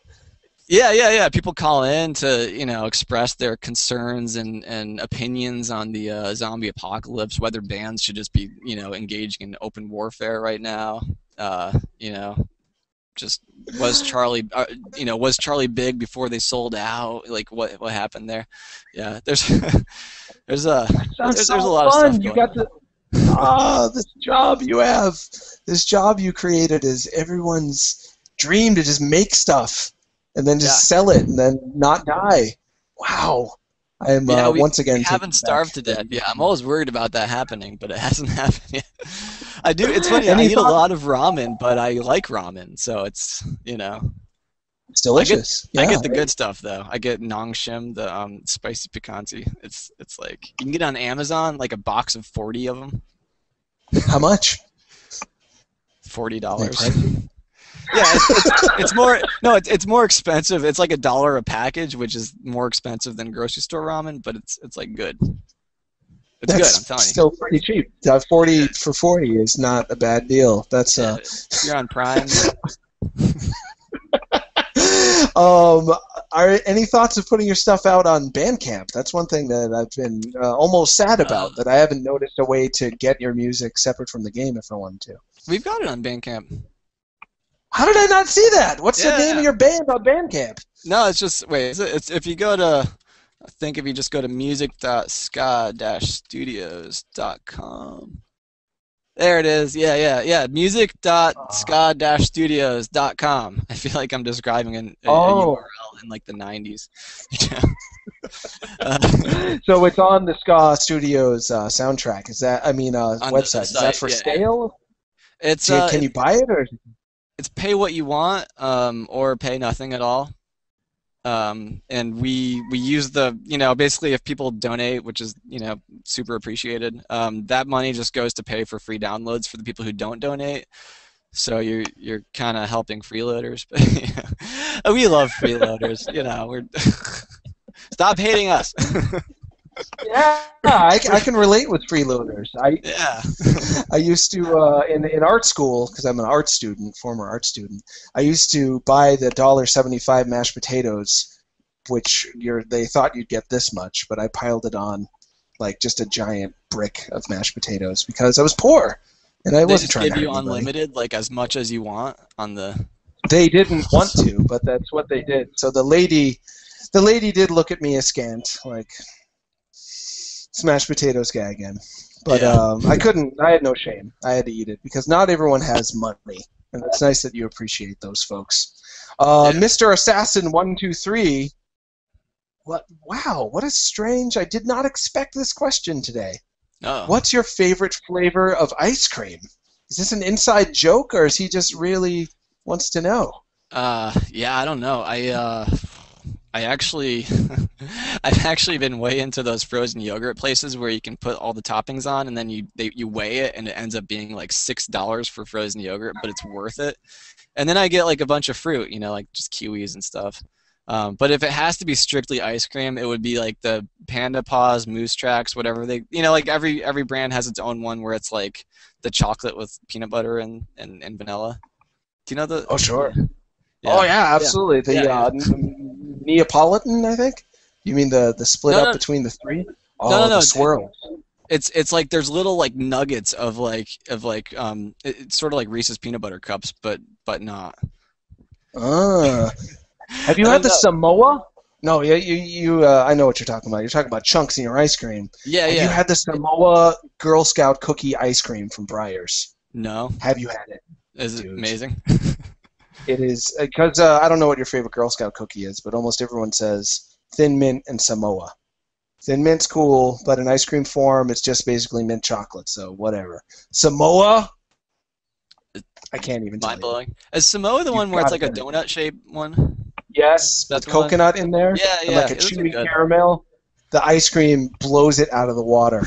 Yeah. People call in to, express their concerns and opinions on the zombie apocalypse, whether bands should just be, engaging in open warfare right now. Just was Charlie big before they sold out? Like what happened there? Yeah, there's there's a lot of stuff going on. This job you have, this job you created is everyone's dream to just make stuff and then just sell it and then not die. Wow. I am once again. We haven't starved to death. Yeah, I'm always worried about that happening, but it hasn't happened yet. I do. It's funny. I eat a lot of ramen, but I like ramen, so it's It's delicious. I get the good stuff though. I get nongshim, the spicy picante. It's like you can get it on Amazon, like a box of 40 of them. How much? $40. Yeah, it's more. No, it's more expensive. It's like $1 a package, which is more expensive than grocery store ramen, but it's like good. It's good. I'm telling you. Still pretty cheap. 40 for 40 is not a bad deal. That's You're on Prime. Are any thoughts of putting your stuff out on Bandcamp? That's one thing that I've been almost sad about, that I haven't noticed a way to get your music separate from the game if I wanted to. We've got it on Bandcamp. How did I not see that? What's the name of your band on Bandcamp? No, it's just it's if you go to, I think if you just go to music.ska-studios.com. There it is. Yeah. Music.ska-studios.com. I feel like I'm describing a URL in like the 90s. So it's on the Ska Studios soundtrack. Is that? I mean, website. Is that for sale? It's. Can you buy it or? It's pay what you want, or pay nothing at all. And we use the, basically if people donate, which is, super appreciated, that money just goes to pay for free downloads for the people who don't donate. So you're kind of helping freeloaders. But we love freeloaders. We're stop hating us. Yeah, I can relate with freeloaders. I used to in art school, because I'm an art student, former art student. I used to buy the $1.75 mashed potatoes, which they thought you'd get this much, but I piled it on like just a giant brick of mashed potatoes because I was poor and I wasn't trying to. They just give you unlimited, like as much as you want on the. They didn't want to, but that's what they did. So the lady did look at me askant, like. Smashed potatoes guy again. But I couldn't. I had no shame. I had to eat it because not everyone has money, and it's nice that you appreciate those folks. Mr. Assassin 123. What? Wow! What a strange. I did not expect this question today. Oh. What's your favorite flavor of ice cream? Is this an inside joke, or is he just really wants to know? Yeah, I don't know. I've actually been way into those frozen yogurt places where you can put all the toppings on, and then you weigh it, and it ends up being like $6 for frozen yogurt, but it's worth it. And then I get like a bunch of fruit, like just kiwis and stuff. But if it has to be strictly ice cream, it would be like the Panda Paws, Moose Tracks, whatever they, like every brand has its own one where it's like the chocolate with peanut butter and vanilla. Do you know the? Oh sure. Yeah. Oh yeah, absolutely. The Neapolitan, I think. You mean the split up between the three? Oh, no. The swirls. It's like there's little like nuggets of it's sort of like Reese's peanut butter cups, but not. Have you had the Samoa? No, I know what you're talking about. You're talking about chunks in your ice cream. Yeah, Have yeah. you had the Samoa Girl Scout cookie ice cream from Breyers? No. Have you had it? Is it Dude. amazing? It is, because I don't know what your favorite Girl Scout cookie is, but almost everyone says Thin Mint and Samoa. Thin Mint's cool, but in ice cream form, it's just basically mint chocolate, so whatever. Samoa? I can't even tell you. Mind-blowing. Is Samoa the one where it's like a donut-shaped one? Yes, That's with coconut in there. Yeah, And yeah. like a chewy caramel. The ice cream blows it out of the water.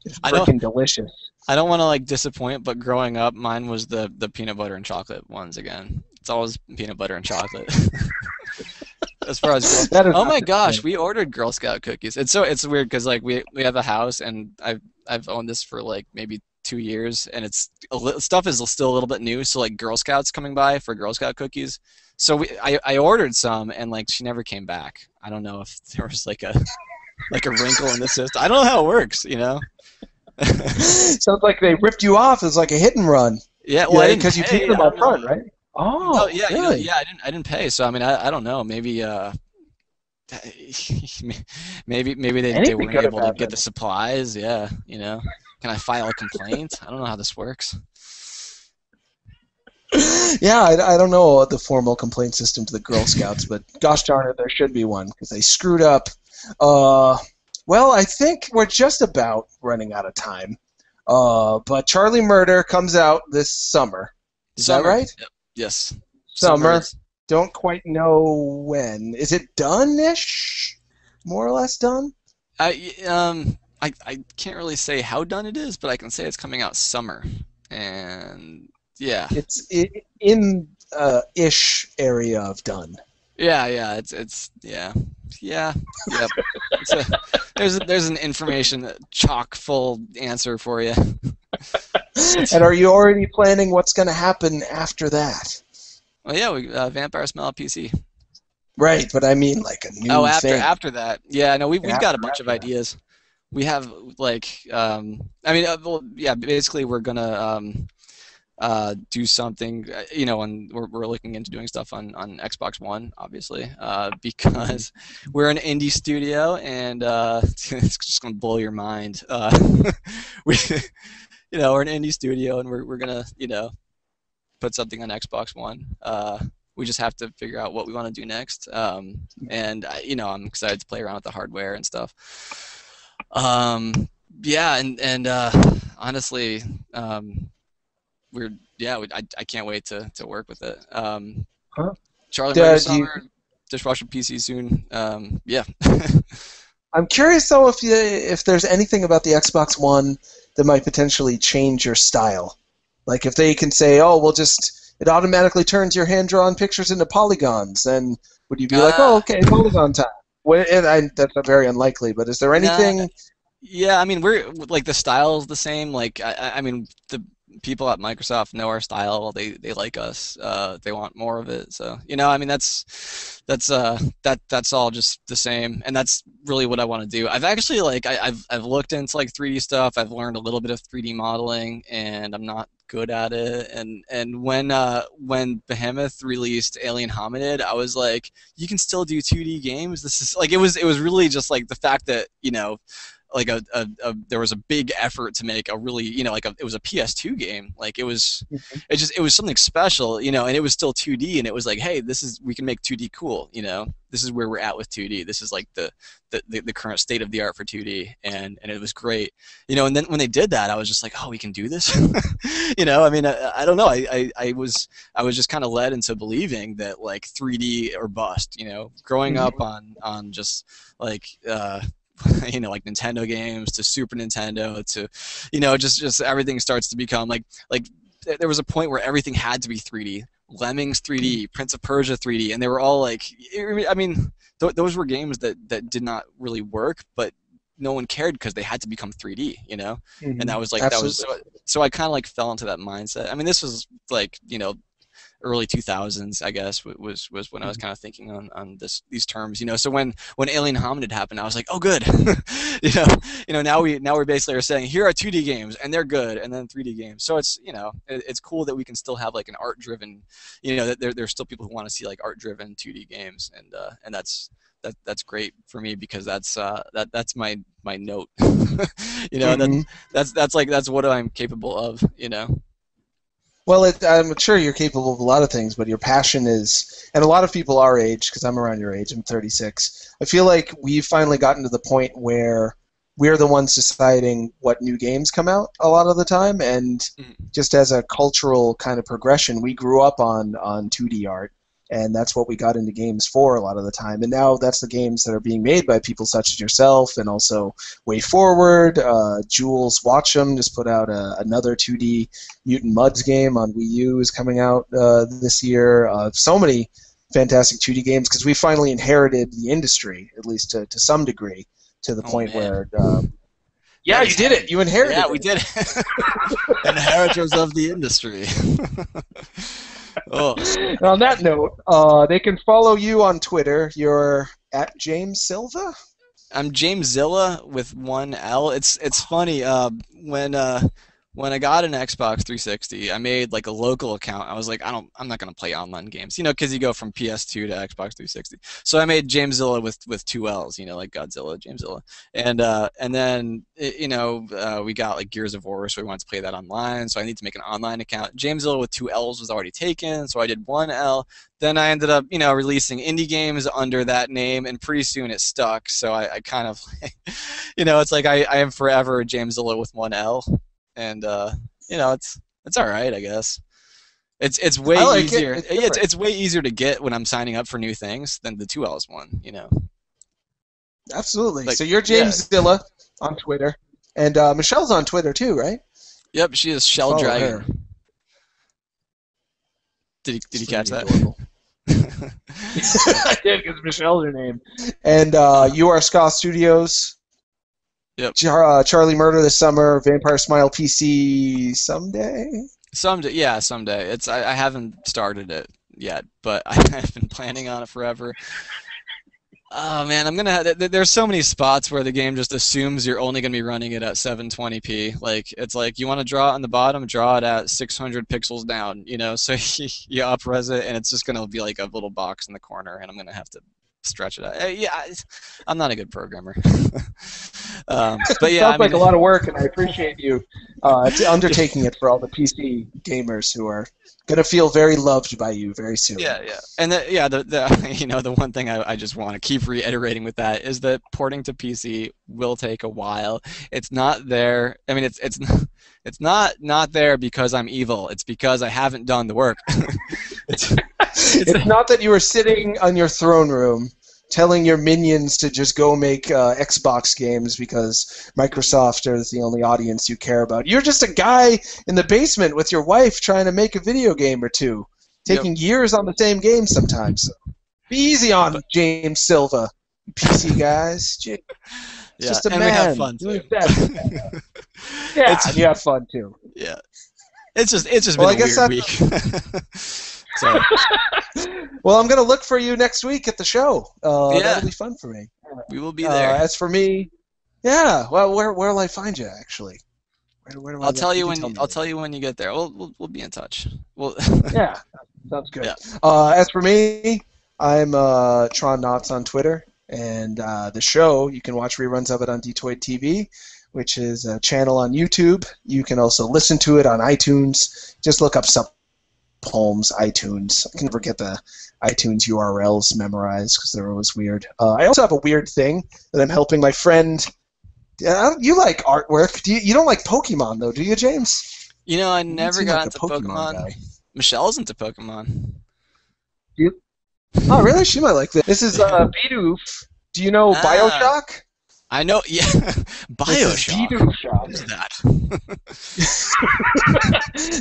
It's freaking delicious. I don't want to like disappoint, but growing up, mine was the peanut butter and chocolate ones again. It's always peanut butter and chocolate. As far as oh my gosh, we ordered Girl Scout cookies. It's weird because like we have a house and I've owned this for like maybe 2 years and stuff is still a little bit new. So like Girl Scouts coming by for Girl Scout cookies. So I ordered some and like she never came back. I don't know if there was like a wrinkle in the system. I don't know how it works, you know. Sounds like they ripped you off as like a hit and run. Yeah, well, because you paid them up front, right? Oh, yeah, really? Yeah, I didn't pay. So I mean, I don't know. Maybe maybe they weren't able to get the supplies. Yeah, you know. Can I file a complaint? I don't know how this works. Yeah, I don't know the formal complaint system to the Girl Scouts, but gosh darn it, there should be one because they screwed up. Well, I think we're just about running out of time. But Charlie Murder comes out this summer. Is that right? Yep. Yes. Summer. Don't quite know when. Is it done-ish? More or less done? I can't really say how done it is, but I can say it's coming out summer. And yeah. It's in ish area of done. Yeah, it's yep. There's an information chock full answer for you. And are you already planning what's going to happen after that? Well, yeah, we Vampire Smell PC. Right, but I mean like a new thing. After that, yeah, no, we've got a bunch of ideas. We have like, basically we're gonna do something, you know, and we're looking into doing stuff on Xbox One, obviously, because we're an indie studio, and it's just gonna blow your mind. We're an indie studio, and we're gonna, put something on Xbox One. We just have to figure out what we want to do next, and I'm excited to play around with the hardware and stuff. Honestly, I can't wait to work with it. Charlie Murder Summer, Dishwasher PC soon. Yeah. I'm curious though if there's anything about the Xbox One that might potentially change your style. Like if they can say, oh, it automatically turns your hand-drawn pictures into polygons, then would you be like, oh, okay, polygon time? That's very unlikely, but is there anything? Yeah, I mean, we're like the style is the same. Like, I mean, the people at Microsoft know our style. They like us. They want more of it. So I mean, that's all just the same, and that's really what I want to do. I've actually I've looked into like 3D stuff. I've learned a little bit of 3D modeling, and I'm not good at it. And when Behemoth released Alien Hominid, I was like, you can still do 2D games. This is like it was really just like the fact that like there was a big effort to make a really it was a PS2 game. Like it was something special, and it was still 2D, and it was like, hey, we can make 2D cool. This is where we're at with 2D. This is like the current state of the art for 2D, and it was great. And then when they did that, I was just like, oh, we can do this. I mean, I don't know. I was just kind of led into believing that like 3D or bust. Growing up on just like like Nintendo games to Super Nintendo to just everything starts to become like there was a point where everything had to be 3D. Lemmings 3D, Prince of Persia 3D, and they were all like, I mean, those were games that did not really work, but no one cared because they had to become 3D, and that was like so I kind of like fell into that mindset. I mean, this was like early 2000s, I guess, was when I was kind of thinking on these terms, So when Alien Hominid happened, I was like, oh, good, now we basically are saying here are 2D games and they're good, and then 3D games. So it's it's cool that we can still have like an art-driven, that there's still people who want to see like art-driven 2D games, and that's that's great for me because that's my note. You know, that's what I'm capable of. You know. Well, I'm sure you're capable of a lot of things, but your passion is, and a lot of people our age, because I'm around your age, I'm 36, I feel like we've finally gotten to the point where we're the ones deciding what new games come out a lot of the time, and just as a cultural kind of progression, we grew up on 2D art, and that's what we got into games for a lot of the time. And now that's the games that are being made by people such as yourself, and also Way Forward. Jules Watcham just put out another 2D Mutant Mudds game on Wii U is coming out this year. So many fantastic 2D games because we finally inherited the industry, at least to some degree, to the point where... yeah, you did it. You inherited it. Yeah, we did it. Inheritors of the industry. Oh. On that note, they can follow you on Twitter. You're at James Silva? I'm James Zilla with one L. It's funny, when I got an Xbox 360, I made like a local account. I was like, I'm not gonna play online games, you know, because you go from PS2 to Xbox 360. So I made James Zilla with two L's, you know, like Godzilla, James Zilla, and then we got like Gears of War, so we wanted to play that online. So I need to make an online account. James Zilla with two L's was already taken, so I did one L. Then I ended up, releasing indie games under that name, and pretty soon it stuck. So I kind of, it's like I am forever James Zilla with one L. And it's all right, I guess. It's way easier. It's way easier to get when I'm signing up for new things than the 2Ls one, Absolutely. Like, so you're James Zilla on Twitter, and Michelle's on Twitter too, right? Yep, she is Shell Dragon. Her. Did you catch that? I did, because Michelle's her name. And you are Ska Studios. Yep. Charlie Murder this summer, Vampire Smile PC someday? Someday. I haven't started it yet, but I've been planning on it forever. Oh man, there's so many spots where the game just assumes you're only going to be running it at 720p. Like, it's like you want to draw it on the bottom, draw it at 600 pixels down, so you up-res it, and it's just going to be like a little box in the corner, and I'm going to have to stretch it out. I'm not a good programmer. But yeah, sounds like a lot of work, and I appreciate you undertaking it for all the PC gamers who are going to feel very loved by you very soon. Yeah. And the one thing I just want to keep reiterating with that is that porting to PC will take a while. It's not there. I mean, it's not there because I'm evil. It's because I haven't done the work. It's not that you were sitting on your throne room telling your minions to just go make Xbox games because Microsoft is the only audience you care about. You're just a guy in the basement with your wife trying to make a video game or two, taking years on the same game sometimes. So be easy on James Silva, PC guys. Just a man. We have fun too. And you have fun too. Yeah. It's just been a weird week. So. Well, I'm going to look for you next week at the show. That'll be fun for me. We will be there. As for me, well, where will I find you, actually? Where do I'll tell you when you get there. We'll be in touch. Yeah, sounds good. Yeah. As for me, I'm Tron Knotts on Twitter, and the show, you can watch reruns of it on Dtoid TV, which is a channel on YouTube. You can also listen to it on iTunes. Just look up Holmes, iTunes. I can never get the iTunes URLs memorized because they're always weird. I also have a weird thing that I'm helping my friend. You like artwork. You don't like Pokemon, though, do you, James? I never got into Pokemon. Michelle's into Pokemon. Oh, really? She might like this. This is Bidoof. Do you know Bioshock? I know, yeah. Bioshock. Bidoof. What is that?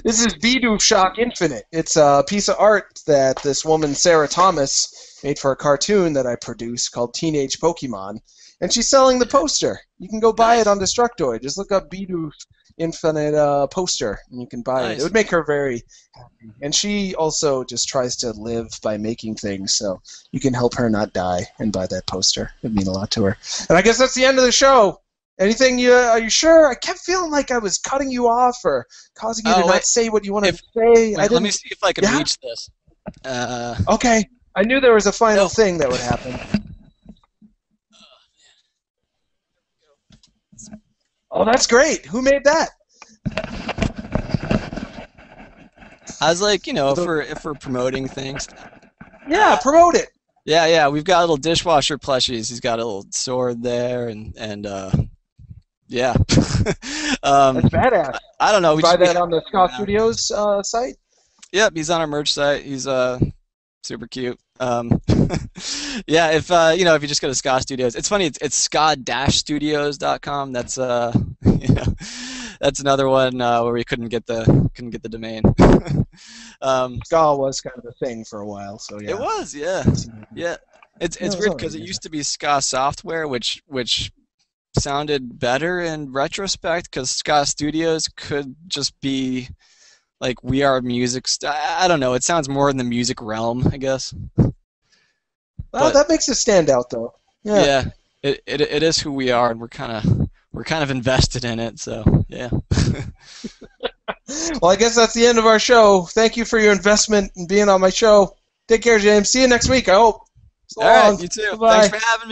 This is Bidoof Shock Infinite. It's a piece of art that this woman, Sarah Thomas, made for a cartoon that I produced called Teenage Pokemon, and she's selling the poster. You can go buy it on Destructoid. Just look up Bidoof Infinite poster, and you can buy it. It would make her very happy. And she also just tries to live by making things, so you can help her not die and buy that poster. It would mean a lot to her. And I guess that's the end of the show. Anything are you sure? I kept feeling like I was cutting you off or causing you to not say what you wanted to say. Let me see if I can reach this. Okay. I knew there was a final thing that would happen. Oh, that's great. Who made that? I was like, if we're promoting things. Yeah, promote it. Yeah, we've got little Dishwasher plushies. He's got a little sword there, and yeah. That's badass. I don't know. Buy that on the Scott Studios site? Yep, he's on our merch site. He's super cute. Yeah, if if you just go to Ska Studios, it's funny. It's ska-studios.com. That's that's another one where we couldn't get the domain. Ska was kind of a thing for a while, so yeah. It was, yeah. It's weird because it used to be Ska Software, which sounded better in retrospect because Ska Studios could just be like We Are Music. I don't know. It sounds more in the music realm, I guess. Well, that makes it stand out, though. Yeah. It is who we are, and we're kind of invested in it. So yeah. Well, I guess that's the end of our show. Thank you for your investment in being on my show. Take care, James. See you next week, I hope. So all right, long. you too. Bye-bye. Thanks for having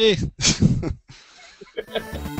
me.